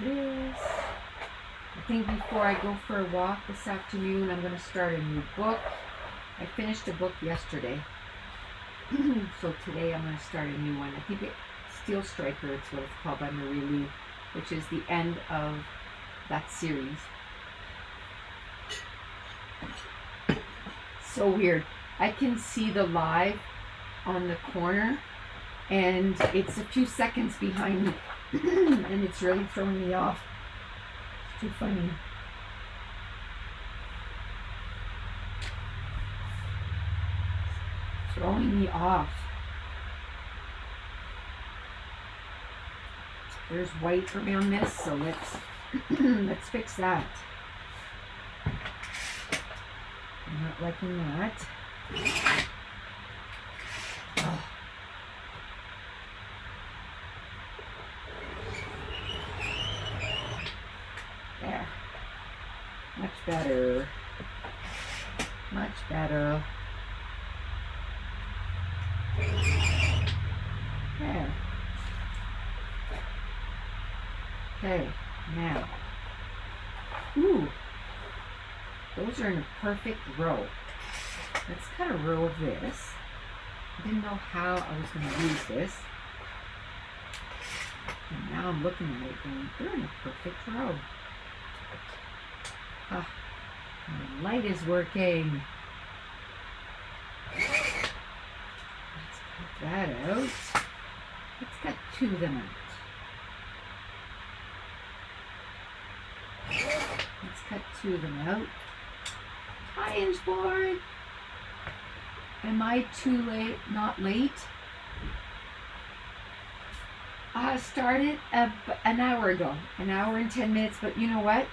This. I think before I go for a walk this afternoon, I'm going to start a new book. I finished a book yesterday. So today I'm going to start a new one. I think it's Steel Striker, it's what it's called, by Marie Lee, which is the end of that series. So weird. I can see the live on the corner, and it's a few seconds behind me. And it's really throwing me off. It's too funny. Throwing me off. There's white around this, so let's fix that. I'm not liking that. Oh. There. Much better. Much better. There. Okay, now. Ooh. Those are in a perfect row. Let's cut a row of this. I didn't know how I was going to use this. And now I'm looking at it going, they're in a perfect row. Ah, my light is working. Let's cut that out. Let's cut two of them out. Let's cut two of them out. Hi, Inchborn. Am I too late? Not late? I started an hour ago, an hour and 10 minutes, but you know what?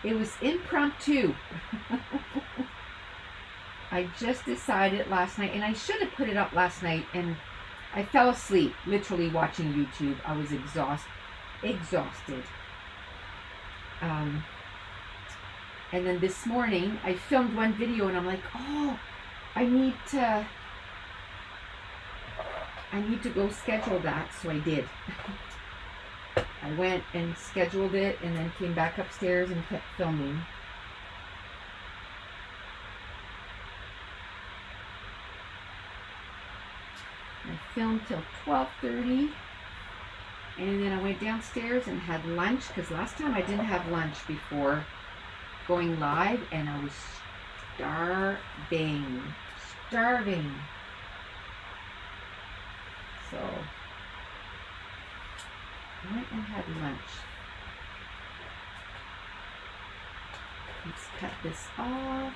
It was impromptu. I just decided last night, and I should have put it up last night, and I fell asleep literally watching YouTube. I was exhausted. And then this morning I filmed one video, and I'm like, oh, I need to go schedule that. So I did. I went and scheduled it, and then came back upstairs and kept filming. I filmed till 12:30, and then I went downstairs and had lunch, because last time I didn't have lunch before going live, and I was starving. So I went and had lunch. Let's cut this off.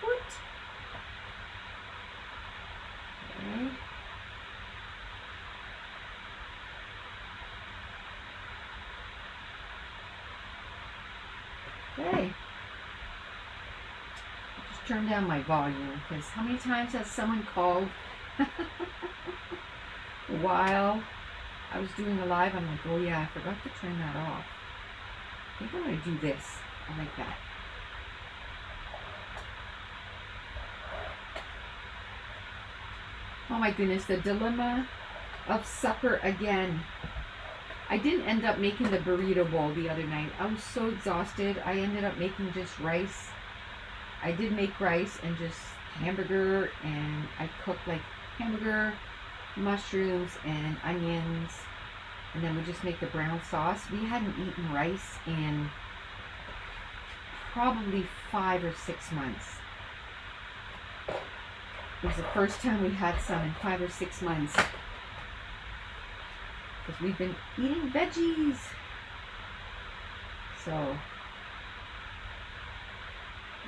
What? Okay. Okay. Just turn down my volume, because how many times has someone called while I was doing a live? I'm like, oh yeah, I forgot to turn that off. I think I'm going to do this. I like that. Oh my goodness, the dilemma of supper again. I didn't end up making the burrito bowl the other night. I was so exhausted. I ended up making just rice. I did make rice and just hamburger, and I cooked like hamburger, mushrooms, and onions, and then we just make the brown sauce. We hadn't eaten rice in probably 5 or 6 months. It was the first time we had some in 5 or 6 months, because we've been eating veggies. So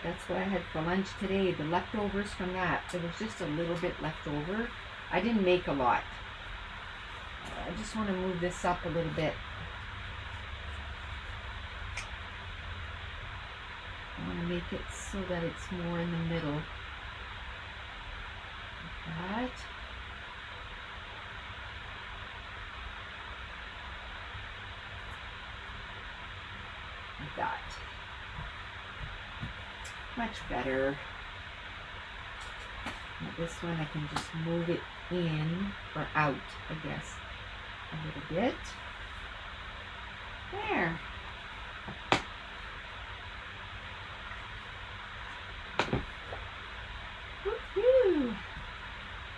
that's what I had for lunch today. The leftovers from that. There was just a little bit left over. I didn't make a lot. I just want to move this up a little bit. I want to make it so that it's more in the middle. Like that. Like that. Much better. Now this one I can just move it in or out, I guess, a little bit. There. Woohoo!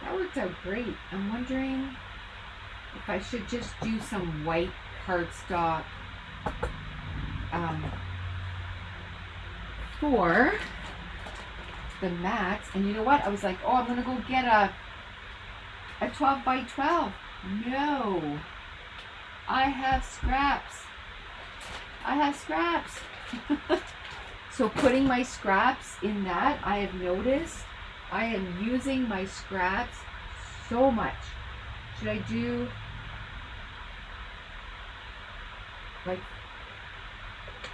That worked out great. I'm wondering if I should just do some white cardstock for the mats. And you know what? I was like, oh, I'm going to go get a 12 by 12. No. I have scraps. So putting my scraps in that, I have noticed I am using my scraps so much. Should I do like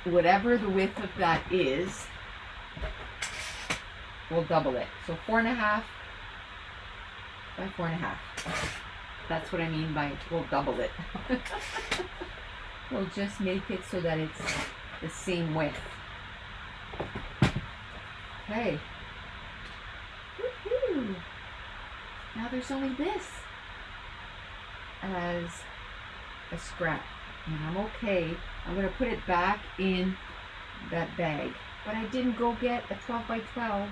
whatever the width of that is? We'll double it. So 4.5 by 4.5. That's what I mean by we'll double it. We'll just make it so that it's the same width. Okay. Woohoo! Now there's only this as a scrap. And I'm okay. I'm going to put it back in that bag. But I didn't go get a 12 by 12.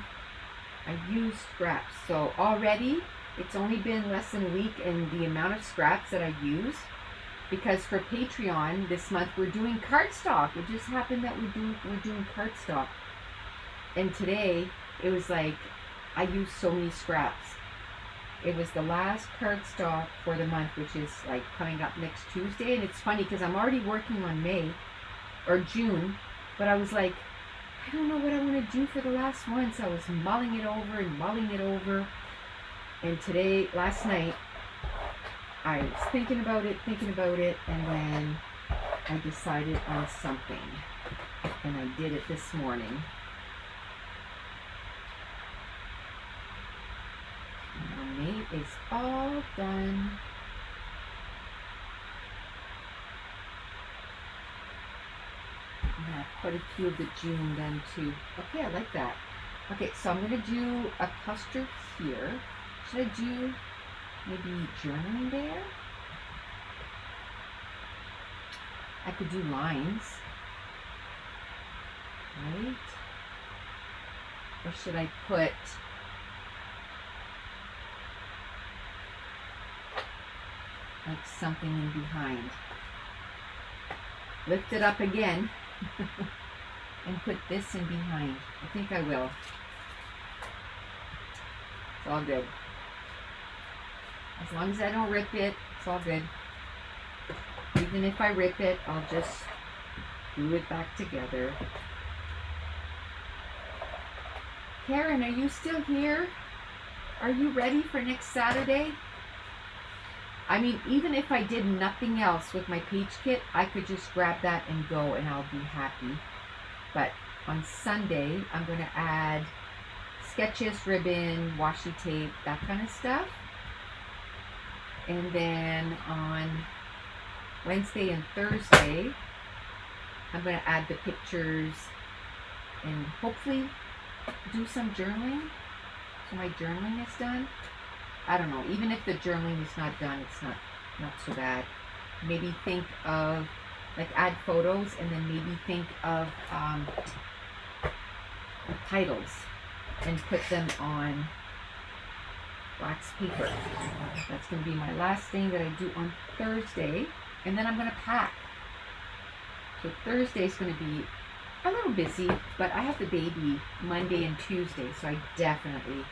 I used scraps. So already it's only been less than a week, and the amount of scraps that I use, because for Patreon this month we're doing cardstock. It just happened that we're doing cardstock. And today it was like I used so many scraps. It was the last cardstock for the month, which is like coming up next Tuesday. And it's funny because I'm already working on May or June, but I was like, I don't know what I want to do for the last one. So I was mulling it over. And today, last night, I was thinking about it, and then I decided on something, and I did it this morning. My mate is all done. I have quite a few of the June done too. Okay, I like that. Okay, so I'm going to do a cluster here. Should I do maybe journaling there? I could do lines, right? Or should I put like something in behind? Lift it up again and put this in behind. I think I will. It's all good. As long as I don't rip it, it's all good. Even if I rip it, I'll just glue it back together. Karen, are you still here? Are you ready for next Saturday? I mean, even if I did nothing else with my page kit, I could just grab that and go and I'll be happy. But on Sunday, I'm going to add sketches, ribbon, washi tape, that kind of stuff. And then on Wednesday and Thursday, I'm going to add the pictures and hopefully do some journaling. So my journaling is done. I don't know. Even if the journaling is not done, it's not so bad. Maybe think of, like, add photos and then maybe think of titles and put them on wax paper. That's going to be my last thing that I do on Thursday. And then I'm going to pack. So Thursday is going to be a little busy, but I have the baby Monday and Tuesday, so I definitely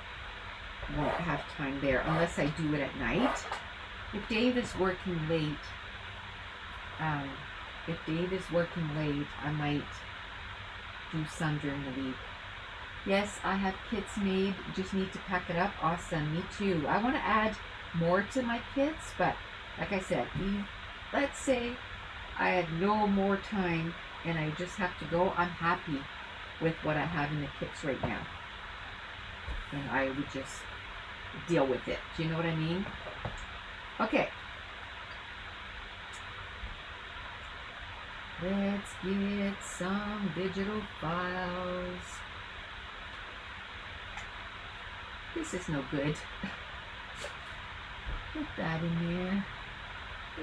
won't have time there unless I do it at night. If Dave is working late, I might do some during the week. Yes, I have kits made. Just need to pack it up. Awesome. Me too. I want to add more to my kits, but like I said, let's say I have no more time and I just have to go. I'm happy with what I have in the kits right now. And I would just deal with it. Do you know what I mean? Okay. Let's get some digital files. This is no good. Put that in there.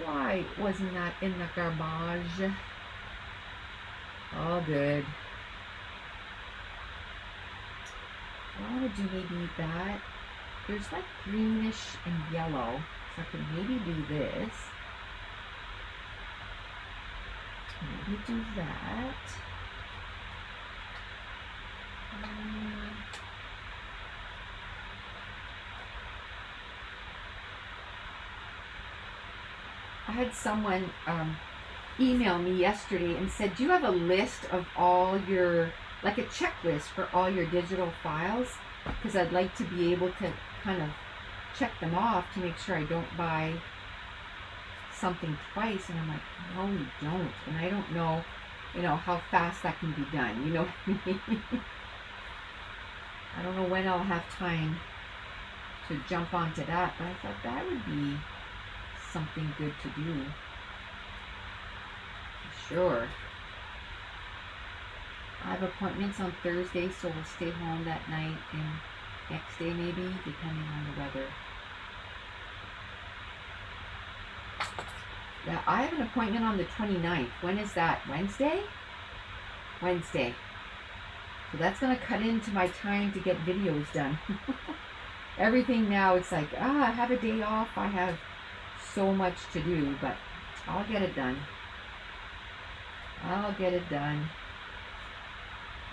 Why wasn't that in the garbage? All good. I want to do maybe that. There's like greenish and yellow, so I can maybe do this. Maybe do that. I had someone email me yesterday and said, do you have a list of all your, like a checklist for all your digital files? Because I'd like to be able to kind of check them off to make sure I don't buy something twice. And I'm like, no, we don't. And I don't know, how fast that can be done. You know what I mean? I don't know when I'll have time to jump onto that, but I thought that would be something good to do. Sure. I have appointments on Thursday, so we'll stay home that night and next day maybe, depending on the weather. Yeah, I have an appointment on the 29th. When is that? Wednesday? Wednesday. So that's going to cut into my time to get videos done. Everything now, it's like, I have a day off. I have so much to do, but I'll get it done. I'll get it done.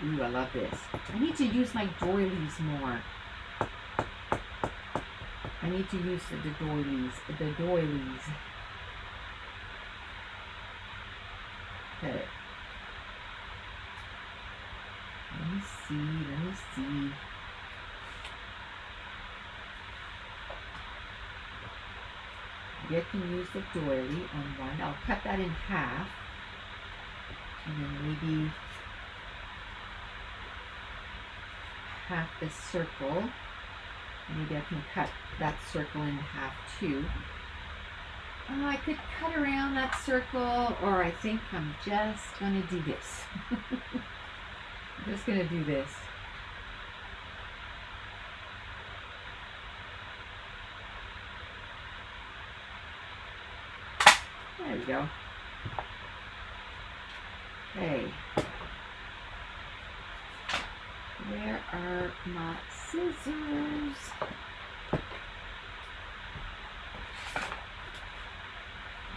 Ooh, I love this. I need to use my doilies more. I need to use the doilies. The doilies. Okay. Let me see. You can use the doily on one. I'll cut that in half. and then maybe half this circle. Maybe I can cut that circle in half too. Oh, I could cut around that circle, or I think I'm just gonna do this. I'm just gonna do this. There we go. Okay. Where are my scissors?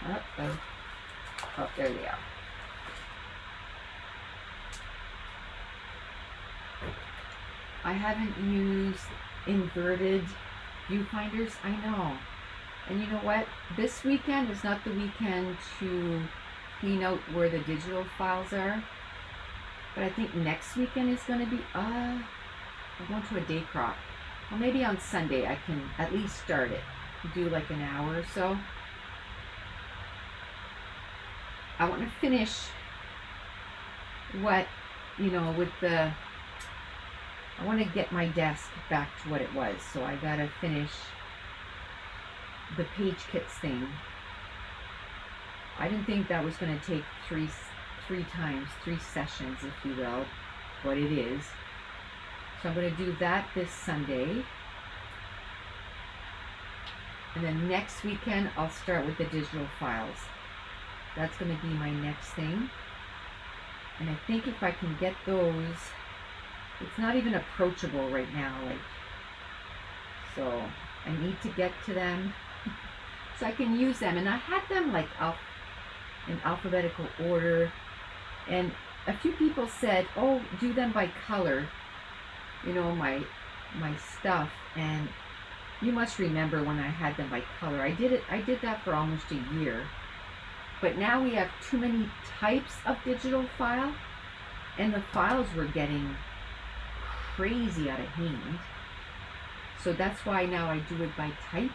Uh-oh. Oh, there they are. I haven't used inverted viewfinders. I know. And you know what? This weekend is not the weekend to clean out where the digital files are. But I think next weekend is going to be, I'm going to a day crop. Well, maybe on Sunday I can at least start it. Do like an hour or so. I want to finish what, you know, with the, I want to get my desk back to what it was. So I got to finish the page kits thing. I didn't think that was going to take three sessions, if you will, but it is. So I'm going to do that this Sunday. And then next weekend, I'll start with the digital files. That's going to be my next thing. And I think if I can get those, it's not even approachable right now. Like, so I need to get to them so I can use them. And I had them like in alphabetical order. And a few people said, oh, do them by color, you know, my stuff. And you must remember when I had them by color. I did that for almost a year. But now we have too many types of digital file, and the files were getting crazy out of hand. So that's why now I do it by type.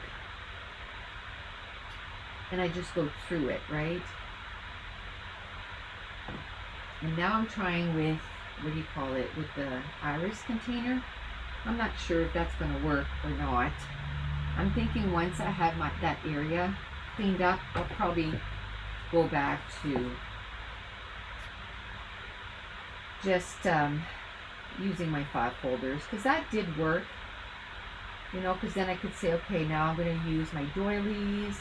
And I just go through it, right? And now I'm trying with, what do you call it, with the iris container. I'm not sure if that's going to work or not. I'm thinking once I have that area cleaned up, I'll probably go back to just using my file folders, because that did work, you know, because then I could say, okay, now I'm going to use my doilies,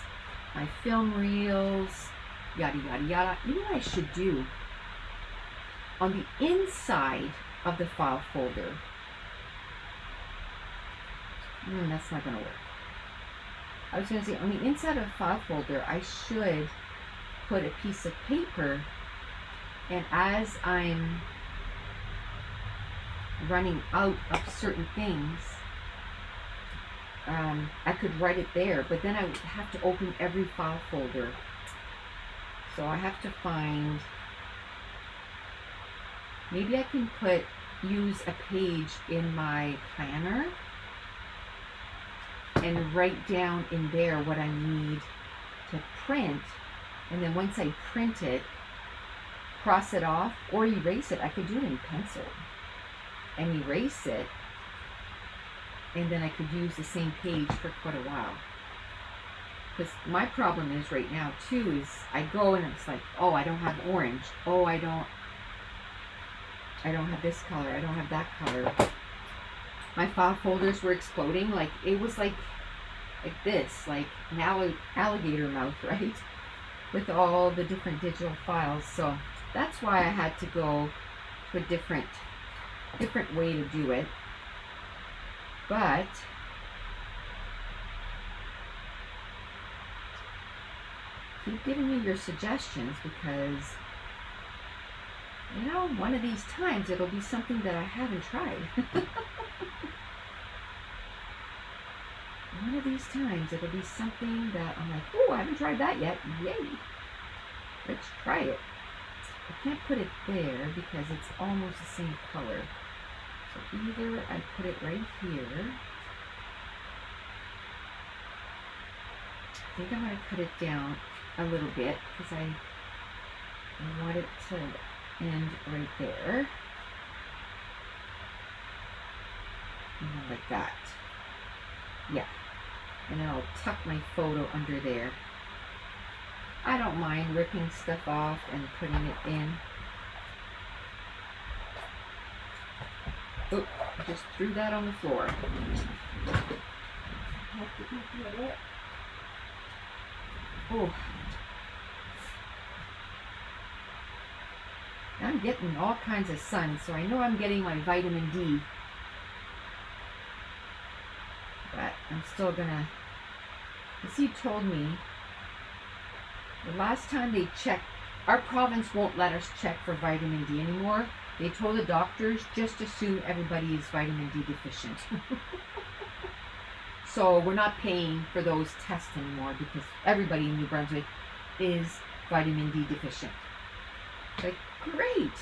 my film reels, yada yada yada. You know what I should do? On the inside of the file folder, that's not going to work. I was going to say, on the inside of the file folder, I should put a piece of paper, and as I'm running out of certain things, I could write it there, but then I would have to open every file folder. So I have to find, maybe I can use a page in my planner and write down in there what I need to print. And then once I print it, cross it off or erase it. I could do it in pencil and erase it. And then I could use the same page for quite a while. Because my problem is right now too is I go and it's like, oh, I don't have orange. Oh, I don't have this color. I don't have that color. My file folders were exploding. Like it was like this, like an alligator mouth, right? With all the different digital files. So that's why I had to go to a different way to do it. But keep giving me your suggestions, because you know, one of these times it'll be something that I haven't tried. One of these times it'll be something that I'm like, oh, I haven't tried that yet. Yay! Let's try it. I can't put it there because it's almost the same color. So either I put it right here. I think I'm going to cut it down a little bit because I want it to end right there. And then like that. Yeah. And then I'll tuck my photo under there. I don't mind ripping stuff off and putting it in. Oh, I just threw that on the floor. Oh. I'm getting all kinds of sun, so I know I'm getting my vitamin D. But I'm still gonna, as he told me, the last time they checked, our province won't let us check for vitamin D anymore. They told the doctors just assume everybody is vitamin D deficient. So we're not paying for those tests anymore because everybody in New Brunswick is vitamin D deficient. Like, great.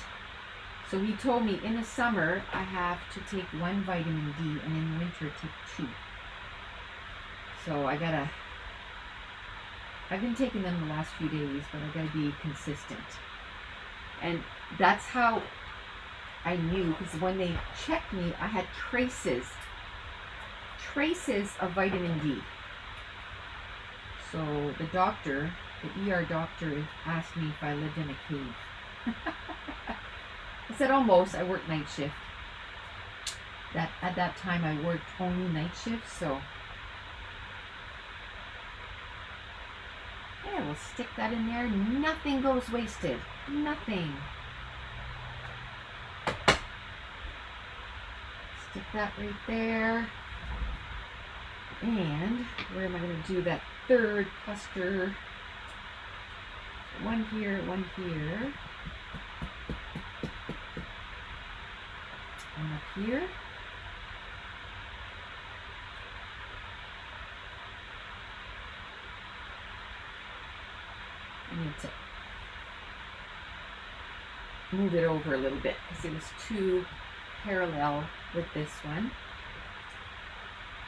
So he told me in the summer I have to take 1 vitamin D and in winter take 2. So I've been taking them the last few days, but I gotta be consistent. And that's how I knew, because when they checked me, I had traces of vitamin D. So the doctor, the ER doctor, asked me if I lived in a cave. I said almost. I worked night shift. At that time I worked only night shift, so yeah, we'll stick that in there. Nothing goes wasted. Nothing. Stick that right there. And where am I going to do that third cluster? One here, one here. One up here. I need to move it over a little bit because it was too parallel with this one.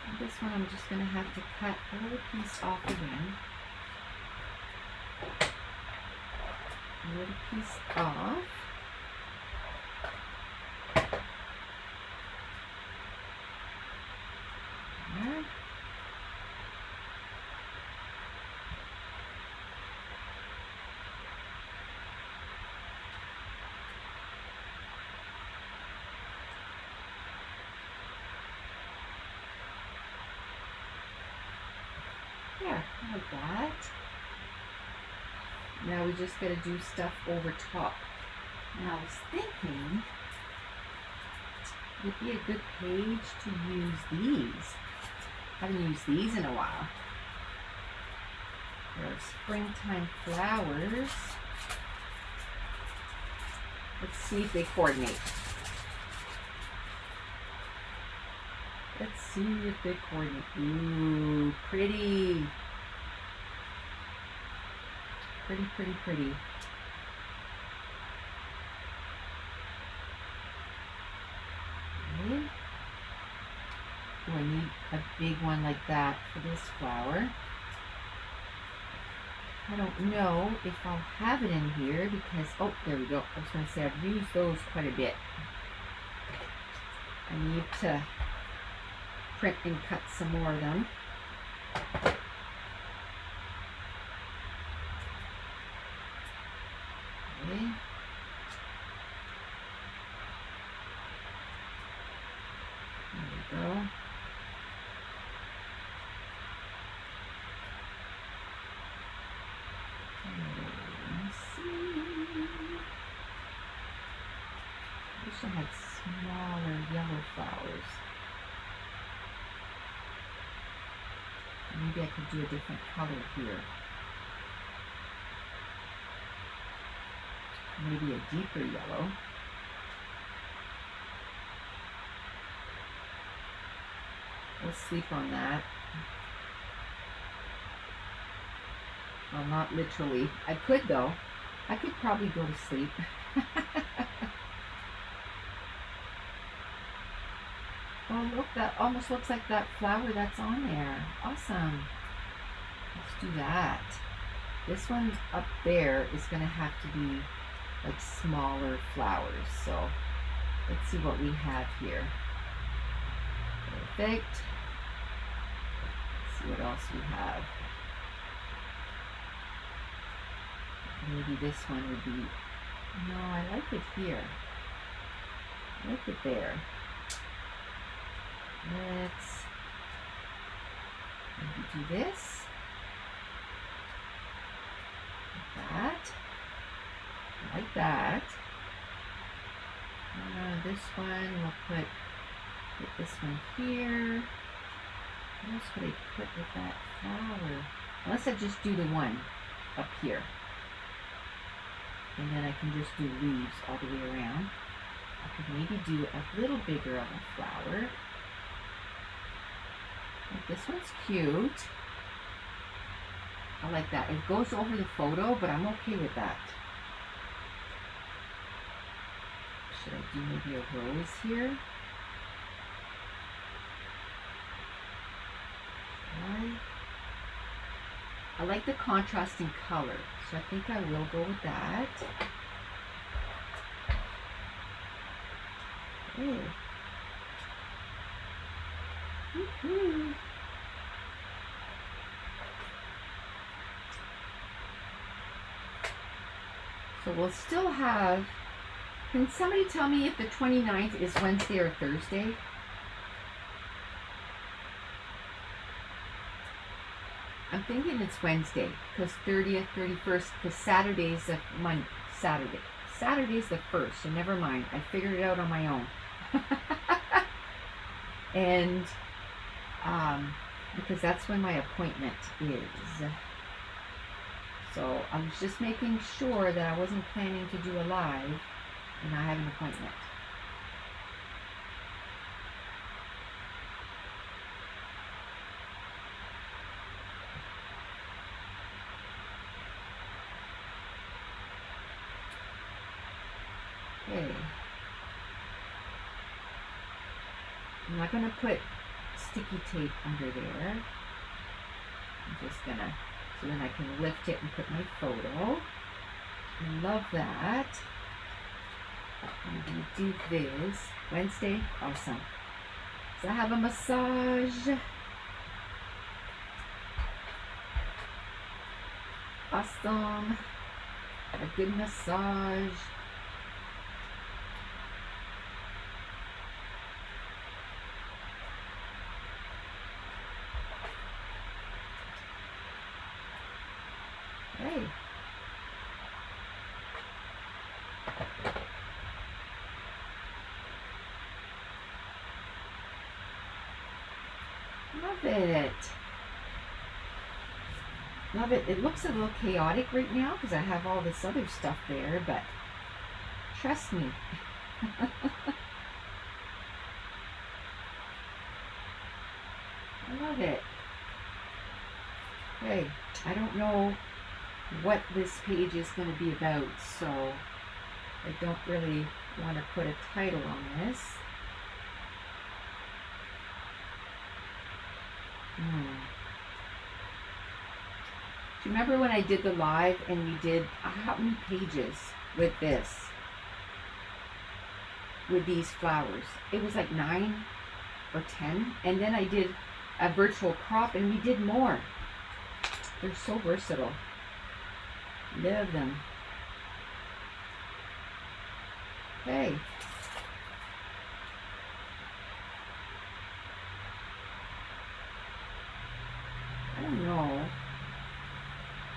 And this one I'm just going to have to cut a little piece off again. A little piece off. There. There, like that. Now we just got to do stuff over top. Now I was thinking it would be a good page to use these. I haven't used these in a while. They're springtime flowers. Let's see if they coordinate. Let's see if they coordinate. Ooh, pretty. Pretty, pretty, pretty. Okay. Do I need a big one like that for this flower? I don't know if I'll have it in here because, oh, there we go. I was going to say I've used those quite a bit. I need to print and cut some more of them. Okay. There we go. Let's see. I wish I had smaller yellow flowers. Maybe I could do a different color here. Maybe a deeper yellow. We'll sleep on that. Well, not literally. I could though. I could probably go to sleep. Oh look, that almost looks like that flower that's on there. Awesome. Let's do that. This one up there is going to have to be like smaller flowers. So let's see what we have here. Perfect. Let's see what else we have. Maybe this one would be, no, I like it here. I like it there. Let's maybe do this. Like that. I like that. This one, we'll put this one here. What else would I put with that flower? Unless I just do the one up here. And then I can just do leaves all the way around. I could maybe do a little bigger of a flower. Like this one's cute. I like that. It goes over the photo, but I'm okay with that. Should I do maybe a rose here? I like the contrasting color, so I think I will go with that. Oh. Woo-hoo. So we'll still have, can somebody tell me if the 29th is Wednesday or Thursday? I'm thinking it's Wednesday, because 30th, 31st, because Saturday's the Monday. Saturday's the 1st, so never mind. I figured it out on my own. And because that's when my appointment is. So I was just making sure that I wasn't planning to do a live and I have an appointment. Okay. I'm not going to put sticky tape under there. I'm just going to, so then I can lift it and put my photo. I love that. I'm going to do this. Wednesday, awesome. So I have a massage. Awesome. A good massage. Hey. Love it. Love it. It looks a little chaotic right now because I have all this other stuff there, but trust me. I love it. Okay, I don't know what this page is going to be about, so I don't really want to put a title on this. Do you remember when I did the live and we did how many pages with this? With these flowers? It was like 9 or 10, and then I did a virtual crop and we did more. They're so versatile. Love them. Okay. I don't know.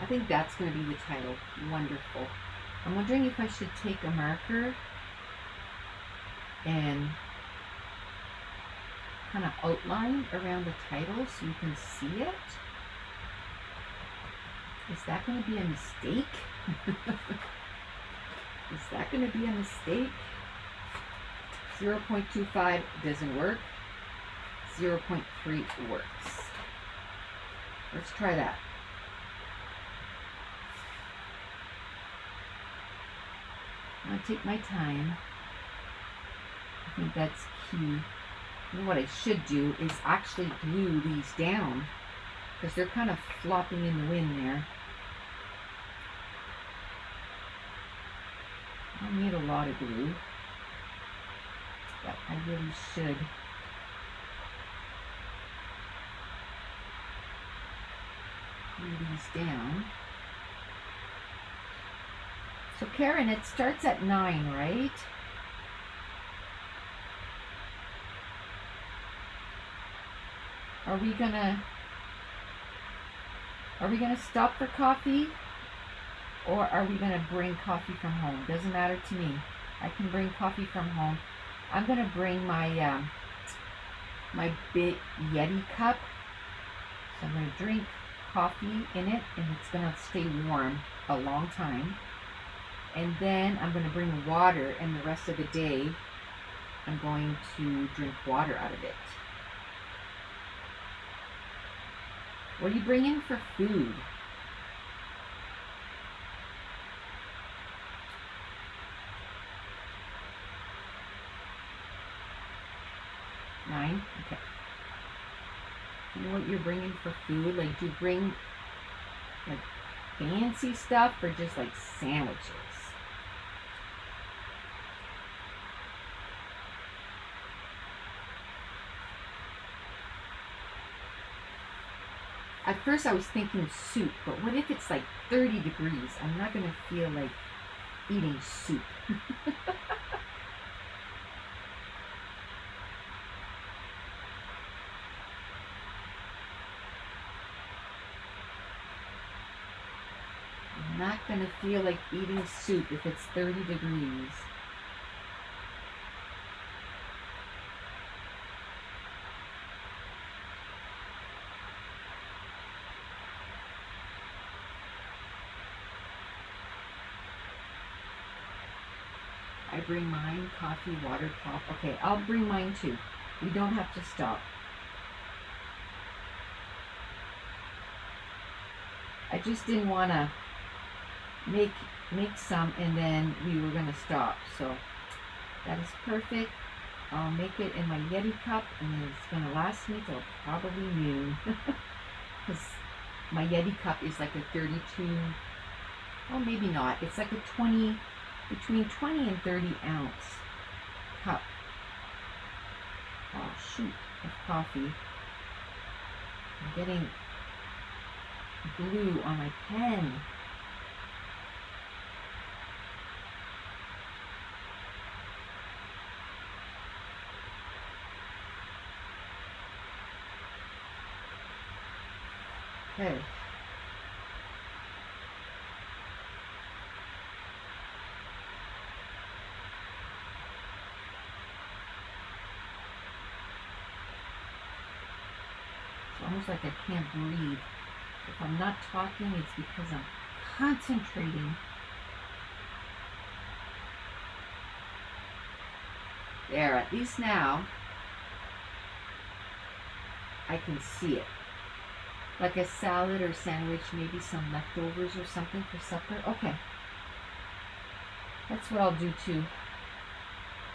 I think that's going to be the title. Wonderful. I'm wondering if I should take a marker and kind of outline around the title so you can see it. Is that going to be a mistake? Is that going to be a mistake? 0.25 doesn't work. 0.3 works. Let's try that. I'll take my time. I think that's key. And what I should do is actually glue these down because they're kind of flopping in the wind there. I need a lot of glue, but I really should glue these down. So Karen, it starts at 9, right? Are we gonna stop for coffee, or are we gonna bring coffee from home? Doesn't matter to me. I can bring coffee from home. I'm gonna bring my my big Yeti cup. So I'm gonna drink coffee in it, and it's gonna stay warm a long time. And then I'm gonna bring water, and the rest of the day I'm going to drink water out of it. What are you bringing for food? Nine? Okay. You know what you're bringing for food? Like, do you bring like fancy stuff or just like sandwiches? At first I was thinking soup, but what if it's like 30 degrees? I'm not going to feel like eating soup. I'm not going to feel like eating soup if it's 30 degrees. I bring mine, coffee, water, pop. Okay, I'll bring mine too. We don't have to stop. I just didn't want to make some and then we were going to stop. So that is perfect. I'll make it in my Yeti cup, and then it's going to last me till probably noon. Because my Yeti cup is like a 32, well, maybe not. It's like a 20, between 20 and 30 ounce cup. Oh shoot, of coffee. I'm getting glue on my pen. Okay. It's almost like I can't breathe. If I'm not talking, it's because I'm concentrating. There, at least now I can see it. Like a salad or sandwich, maybe some leftovers or something for supper. Okay. That's what I'll do too.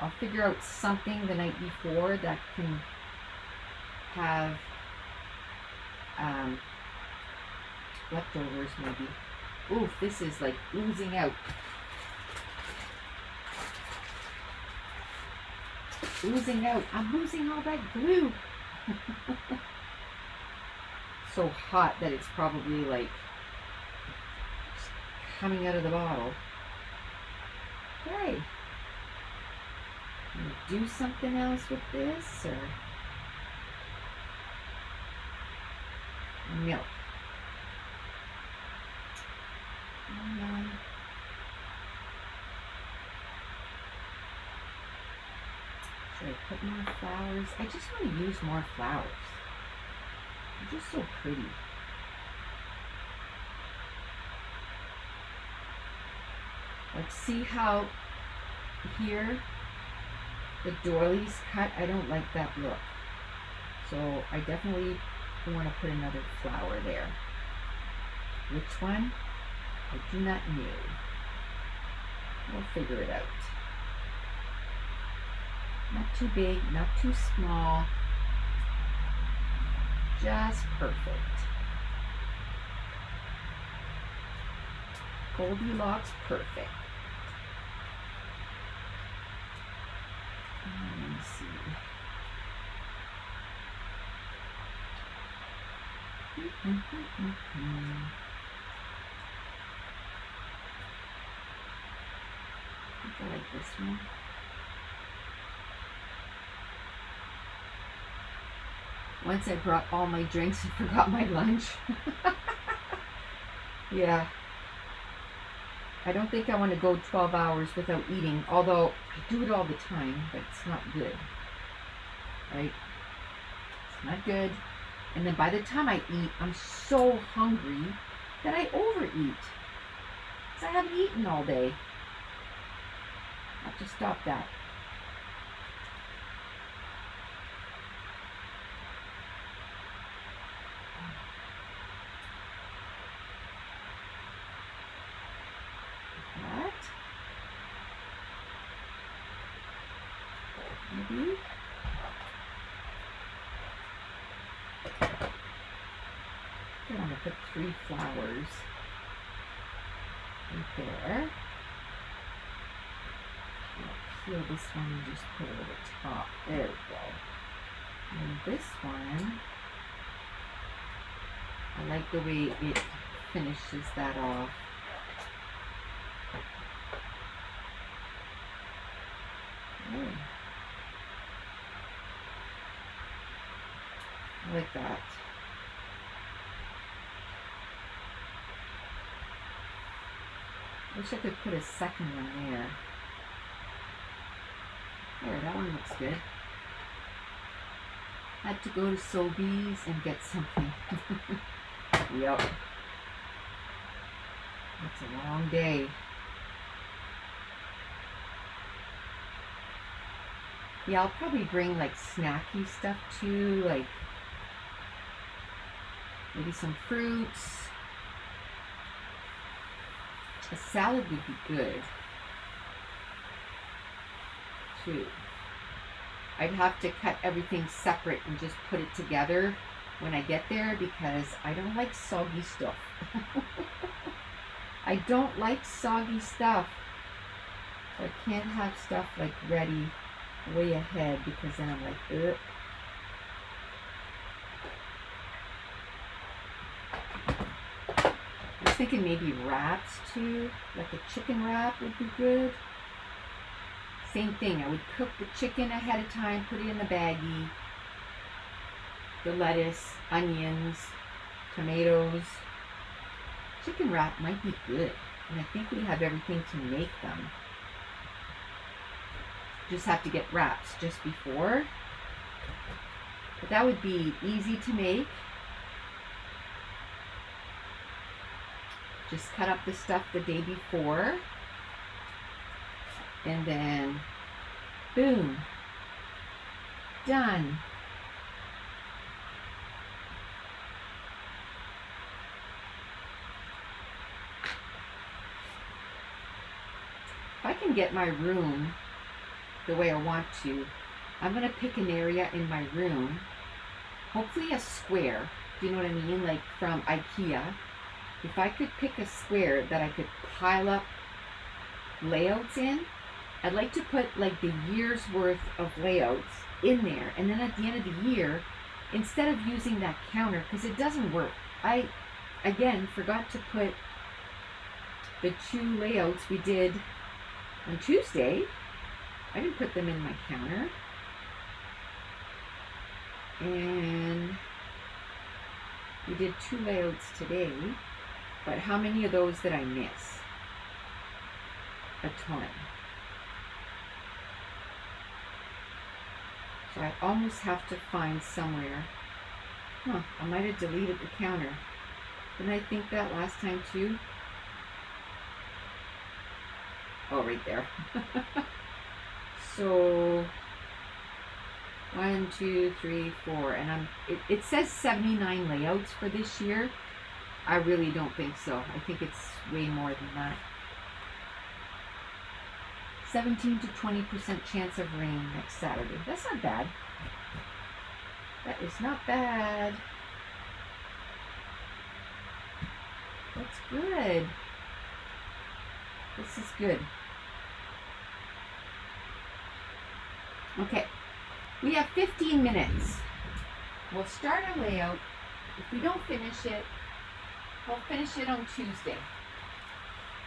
I'll figure out something the night before that can have leftovers maybe. Oof, this is like oozing out. Oozing out. I'm losing all that glue. So hot that it's probably like coming out of the bottle. Okay. Do something else with this, or milk. Should I put more flowers? I just want to use more flowers. They're just so pretty. Like, see how here the doilies cut? I don't like that look. So I definitely want to put another flower there. Which one? I do not know. We'll figure it out. Not too big, not too small. Just perfect. Goldilocks perfect. I like this one. Once I brought all my drinks and forgot my lunch. Yeah. I don't think I want to go 12 hours without eating, although I do it all the time, but it's not good. Right? It's not good. And then by the time I eat, I'm so hungry that I overeat. Because I haven't eaten all day. I have to stop that. Maybe. I'm going to put 3 flowers right there. I'll peel this one and just put it over the top. There we go. And this one, I like the way it finishes that off. Oh. I like that. Wish I could put a second one there. There, that one looks good. Had to go to Sobeys and get something. Yep. It's a long day. Yeah, I'll probably bring like snacky stuff too, like maybe some fruits. A salad would be good too. I'd have to cut everything separate and just put it together when I get there because I don't like soggy stuff. I don't like soggy stuff. So I can't have stuff like ready way ahead because then I'm like, ugh. I was thinking maybe wraps too, like a chicken wrap would be good. Same thing, I would cook the chicken ahead of time, put it in the baggie, the lettuce, onions, tomatoes. Chicken wrap might be good, and I think we have everything to make them. Just have to get wraps just before. But that would be easy to make. Just cut up the stuff the day before. And then, boom, done. If I can get my room the way I want to, I'm going to pick an area in my room, hopefully a square, do you know what I mean, like from IKEA. If I could pick a square that I could pile up layouts in, I'd like to put like the year's worth of layouts in there, and then at the end of the year, instead of using that counter, because it doesn't work. I, again, forgot to put the 2 layouts we did on Tuesday. I didn't put them in my counter. And we did 2 layouts today, but how many of those did I miss? A ton. So I almost have to find somewhere. I might have deleted the counter. Didn't I think that last time too? Oh, right there. So 1, 2, 3, 4, and it says 79 layouts for this year. I really don't think so. I think it's way more than that. 17 to 20% chance of rain next Saturday. That's not bad. That is not bad. That's good. This is good. Okay, we have 15 minutes. We'll start our layout If we don't finish it, we'll finish it on Tuesday.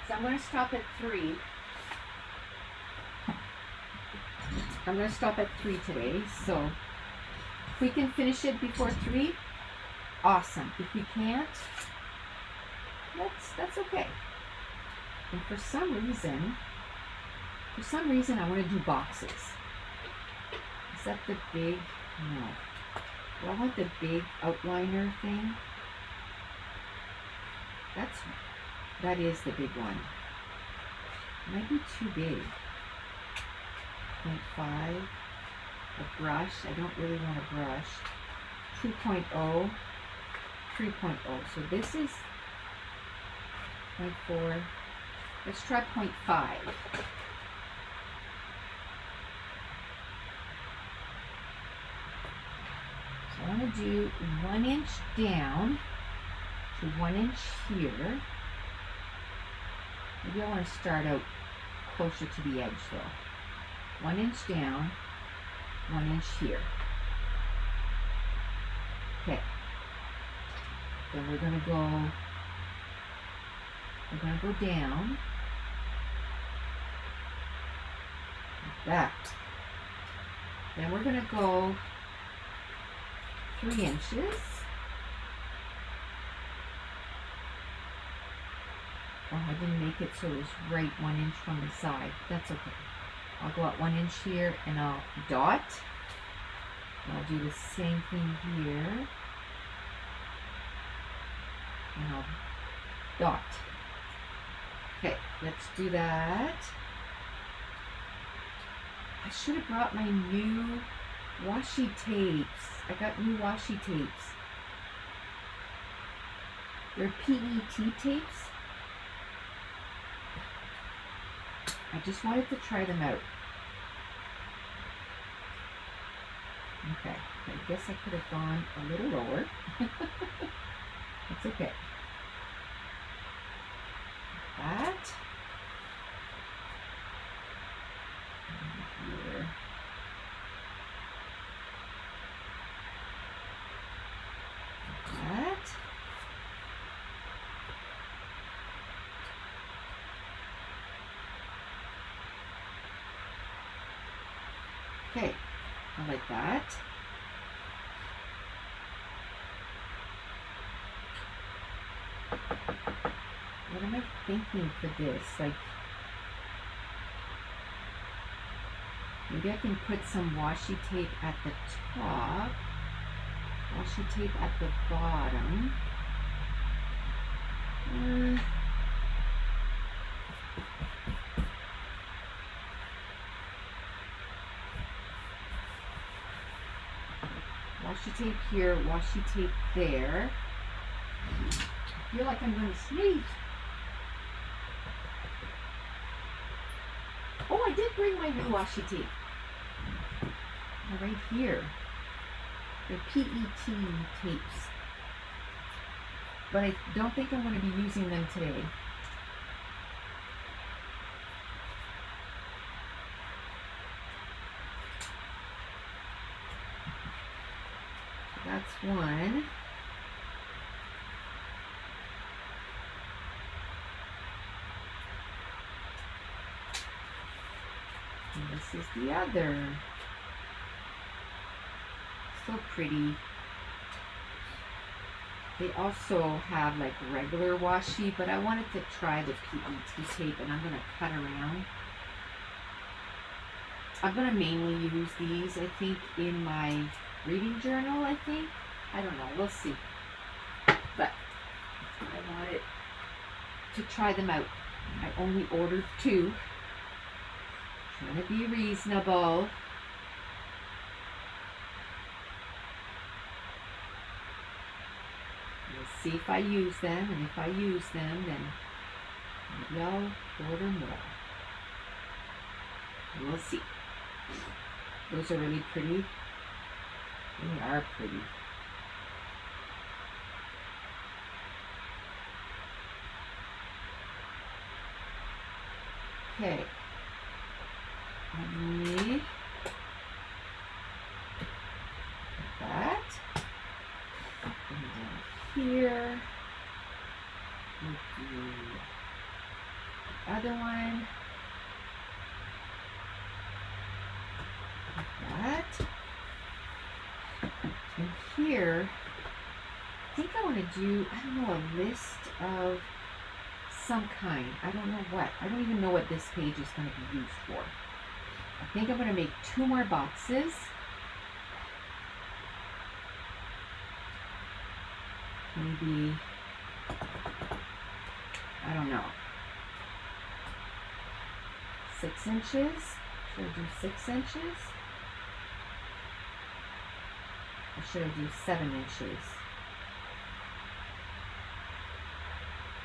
So I'm going to stop at 3. I'm going to stop at 3 today. So if we can finish it before 3, awesome. If we can't, that's okay. And for some reason I want to do boxes. Is that the big? No. Do I want the big outliner thing? That is the big one. It might be too big. 0.5. A brush. I don't really want a brush. 2.0. 3.0. So this is 0.4. Let's try 0.5. So I want to do 1 inch down to 1 inch here. Maybe I want to start out closer to the edge though. 1 inch down, 1 inch here. Okay. Then we're going to go down like that. Then we're going to go 3 inches. Oh, I didn't make it so it was right 1 inch from the side. That's okay. I'll go at 1 inch here and I'll dot. And I'll do the same thing here. And I'll dot. Okay, let's do that. I should have brought my new washi tapes. I got new washi tapes. They're PET tapes. I just wanted to try them out. Okay, I guess I could have gone a little lower. It's okay. That. And here. That. Okay, I like that. What am I thinking for this? Like, maybe I can put some washi tape at the top, washi tape at the bottom. Washi tape here, washi tape there. I feel like I'm going to sneeze. Oh, I did bring my new washi tape. They're right here. They're PET tapes. But I don't think I'm going to be using them today. That's one. And this is the other. So pretty. They also have like regular washi, but I wanted to try the PET tape, and I'm going to cut around. I'm going to mainly use these, I think, in my reading journal, I think. I don't know. We'll see. But I wanted to try them out. I only ordered 2. Trying to be reasonable. We'll see if I use them, and if I use them, then maybe I'll order more. We'll see. Those are really pretty. They are pretty. Okay. I need that. we'll do the other one like that. And here, I think I want to do, I don't know, a list of some kind. I don't know what. I don't even know what this page is going to be used for. I think I'm going to make 2 more boxes. Maybe, I don't know, 6 inches? Should I do 6 inches? Or should I do 7 inches?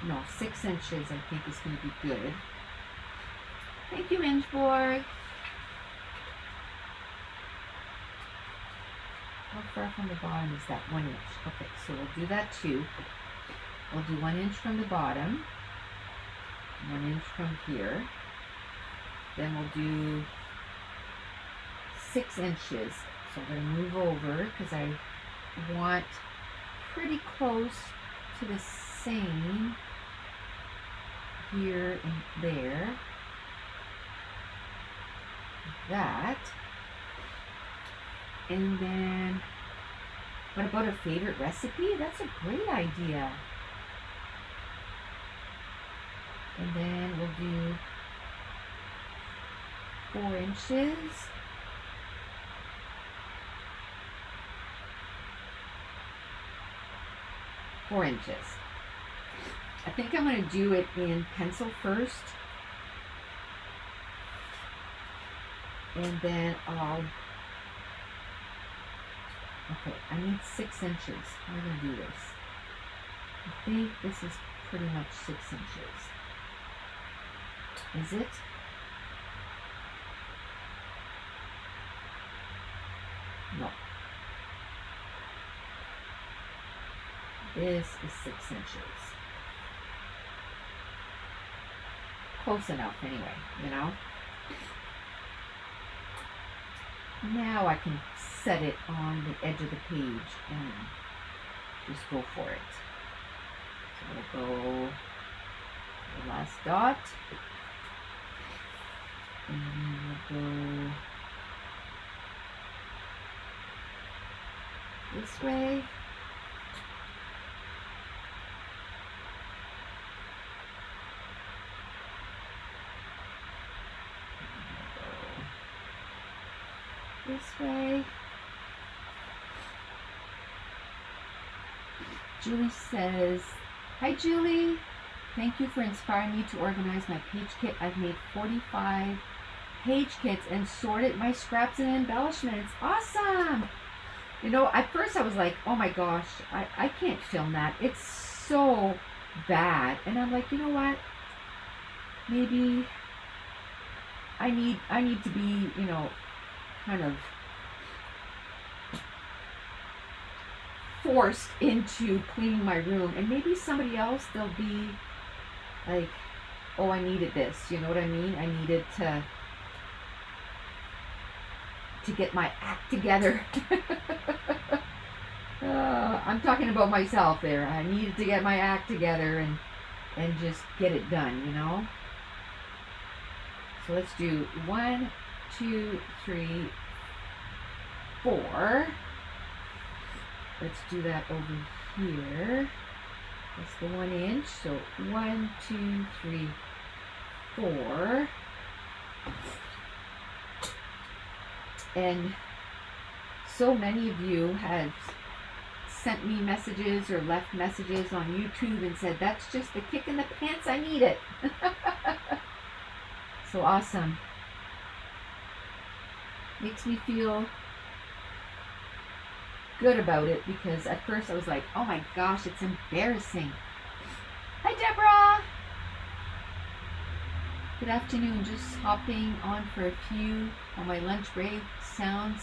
No, 6 inches I think is going to be good. Thank you, Ingeborg. How far from the bottom is that? 1 inch. Okay, so we'll do that too. We'll do 1 inch from the bottom, 1 inch from here. Then we'll do 6 inches. So I'm going to move over because I want pretty close to the same here and there. Like that. And then, what about a favorite recipe? That's a great idea. And then we'll do 4 inches. I think I'm going to do it in pencil first. And then I'll, okay, I need 6 inches. How am I going to do this? I think this is pretty much 6 inches. Is it? No. This is 6 inches. Close enough anyway, you know? Now I can set it on the edge of the page and just go for it. So we'll go the last dot. And we'll go this way. This way. Julie says, hi Julie, thank you for inspiring me to organize my page kit. I've made 45 page kits and sorted my scraps and embellishments. Awesome! You know, at first I was like, oh my gosh, I can't film that. It's so bad. And I'm like, you know what? Maybe I need to be, you know, kind of forced into cleaning my room, and maybe somebody else, they'll be like, oh, I needed this, you know what I mean? I needed to get my act together. I'm talking about myself there. I needed to get my act together and just get it done, you know? So let's do 1, 2, 3, 4. Let's do that over here. That's the 1 inch. So 1, 2, 3, 4. And so many of you have sent me messages or left messages on YouTube and said, that's just the kick in the pants, I need it. So awesome. Makes me feel good about it, because at first I was like, oh my gosh, it's embarrassing. Hi Deborah! Good afternoon, just hopping on for a few on my lunch break. Sounds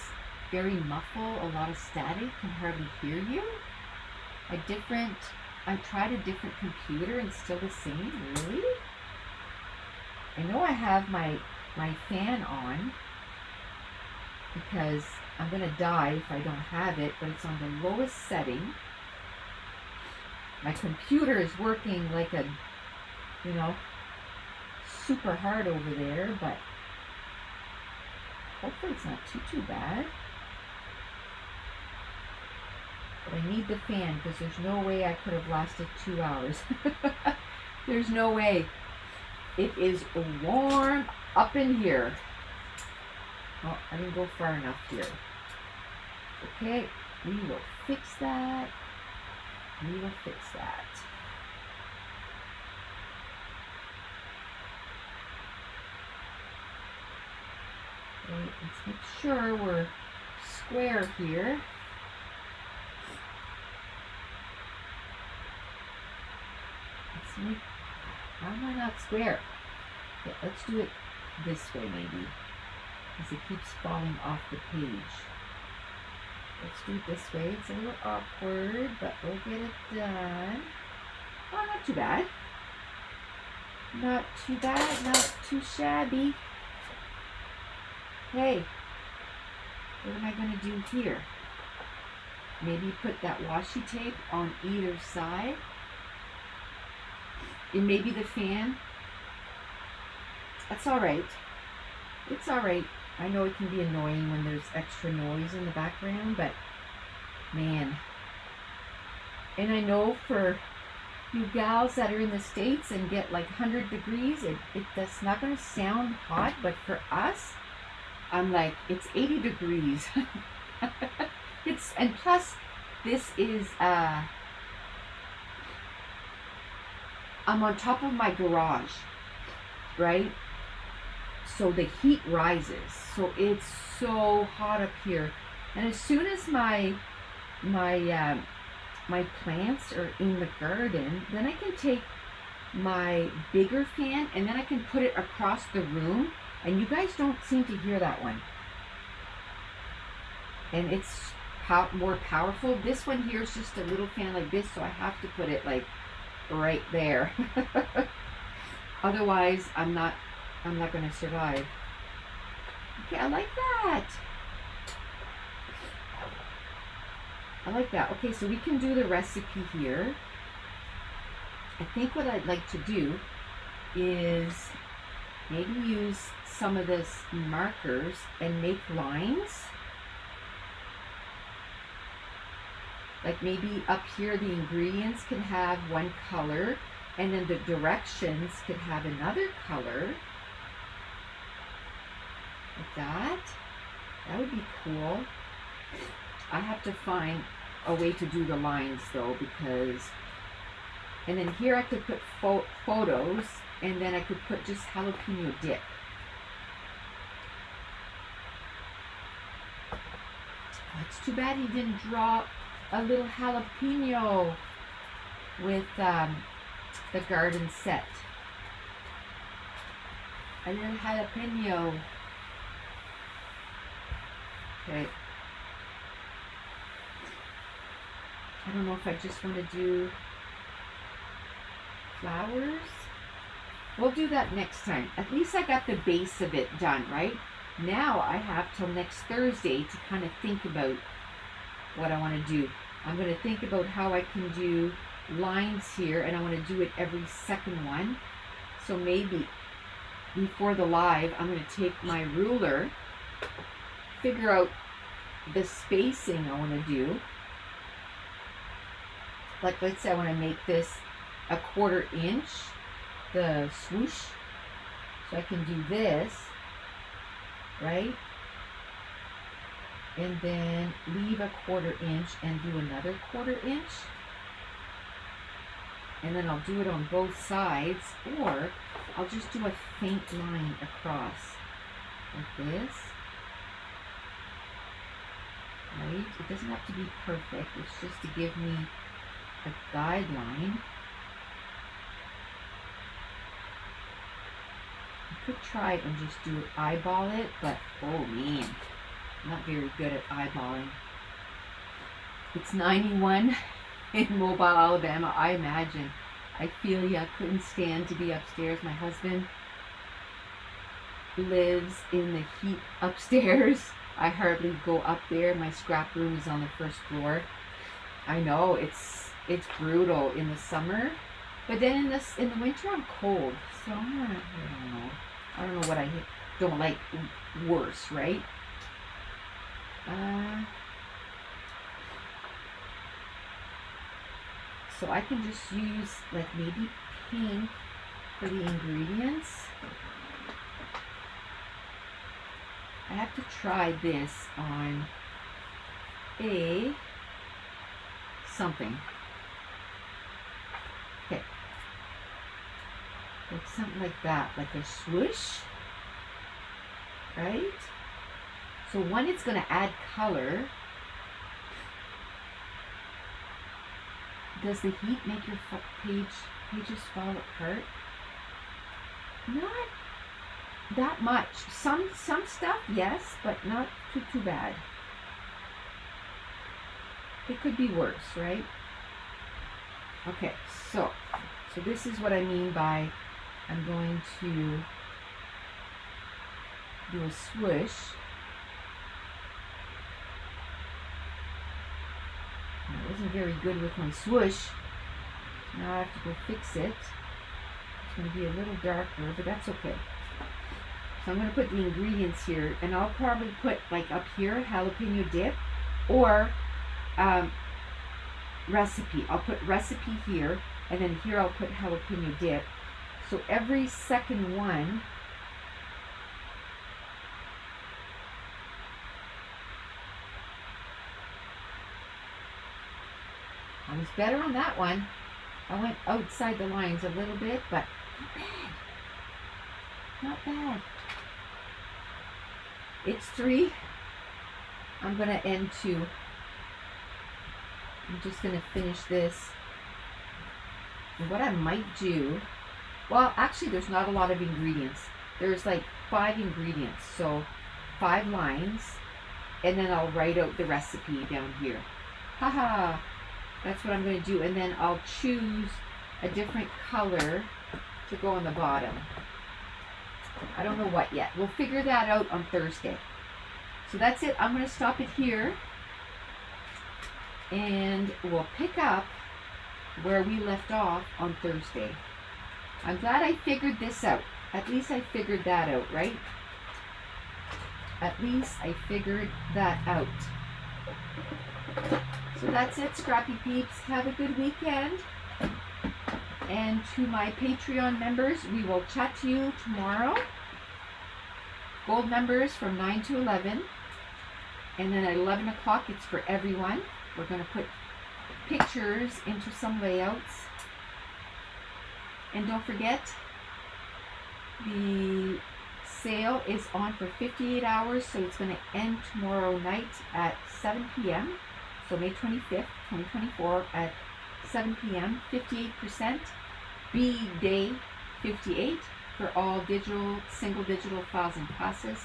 very muffled, a lot of static, can hardly hear you. I tried a different computer and still the same, really? I know I have my fan on because I'm gonna die if I don't have it, but it's on the lowest setting. My computer is working like a, you know, super hard over there, but hopefully it's not too bad. But I need the fan because there's no way I could have lasted 2 hours. There's no way. It is warm up in here. Oh, I didn't go far enough here. Okay, we will fix that. We will fix that. Okay, let's make sure we're square here. Let's make, how am I not square? Okay, let's do it this way maybe, because it keeps falling off the page. Let's do it this way. It's a little awkward, but we'll get it done. Oh, not too bad. Not too bad, not too shabby. Hey, what am I going to do here? Maybe put that washi tape on either side. And maybe the fan. That's all right. It's all right. I know it can be annoying when there's extra noise in the background, but man. And I know for you gals that are in the States and get like 100 degrees, that's not going to sound hot, but for us, I'm like, it's 80 degrees. And plus, this is, I'm on top of my garage, right? So the heat rises. So it's so hot up here. And as soon as my plants are in the garden, then I can take my bigger fan and then I can put it across the room. And you guys don't seem to hear that one. And it's more powerful. This one here is just a little fan like this, so I have to put it like right there. Otherwise, I'm not going to survive. Okay, I like that. I like that. Okay, so we can do the recipe here. I think what I'd like to do is maybe use some of this markers and make lines. Like maybe up here the ingredients can have one color and then the directions could have another color. Like that. That would be cool. I have to find a way to do the lines though, because, and then here I could put photos, and then I could put just jalapeno dip. Oh, it's too bad he didn't draw a little jalapeno with the garden set. A little jalapeno. Okay. I don't know if I just want to do flowers. We'll do that next time. At least I got the base of it done, right? Now I have till next Thursday to kind of think about what I want to do. I'm going to think about how I can do lines here, and I want to do it every second one. So maybe before the live, I'm going to take my ruler, figure out the spacing I want to do. Like, let's say I want to make this a 1/4 inch, the swoosh. So I can do this, right? And then leave a 1/4 inch and do another 1/4 inch. And then I'll do it on both sides, or I'll just do a faint line across, like this. Right? It doesn't have to be perfect. It's just to give me a guideline. I could try and just do it, eyeball it, but oh man, I'm not very good at eyeballing. It's 91 in Mobile, Alabama. I imagine. I feel ya. I couldn't stand to be upstairs. My husband lives in the heat upstairs. I hardly go up there. My scrap room is on the first floor. I know, it's it's brutal in the summer, but then in the winter I'm cold. So I don't know. I don't know what I don't like worse, right? So I can just use like maybe pink for the ingredients. I have to try this on something. Okay. Like something like that, like a swoosh, right? So one, it's going to add color. Does the heat make your pages fall apart? Not that much. Some stuff, yes, but not too bad. It could be worse, right? Okay, so this is what I mean by I'm going to do a swoosh. I wasn't very good with my swoosh. Now I have to go fix it. It's going to be a little darker, but that's okay. So I'm going to put the ingredients here, and I'll probably put like up here jalapeno dip or recipe. I'll put recipe here, and then here I'll put jalapeno dip. So every second one I was better on that one. I went outside the lines a little bit, but not bad. Not bad. It's 3. I'm going to end 2. I'm just going to finish this. And what I might do, well, actually there's not a lot of ingredients. There's like 5 ingredients, so 5 lines, and then I'll write out the recipe down here. Haha, that's what I'm going to do, and then I'll choose a different color to go on the bottom. I don't know what yet. We'll figure that out on Thursday. So that's it. I'm going to stop it here, and we'll pick up where we left off on Thursday. I'm glad I figured this out. At least I figured that out, right? At least I figured that out. So that's it, Scrappy Peeps. Have a good weekend. And to my Patreon members, we will chat to you tomorrow. Gold members from 9 to 11. And then at 11 o'clock, it's for everyone. We're going to put pictures into some layouts. And don't forget, the sale is on for 58 hours, so it's going to end tomorrow night at 7 p.m. So May 25th, 2024 at 7 p.m. 58%. B Day 58 for all digital, single digital files and classes.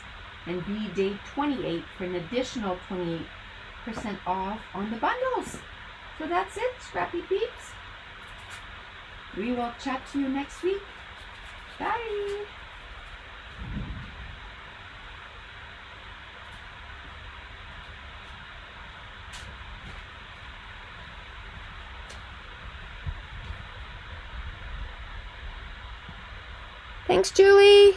And B Day 28 for an additional 28% off on the bundles. So that's it, Scrappy Peeps. We will chat to you next week. Bye. Thanks, Julie.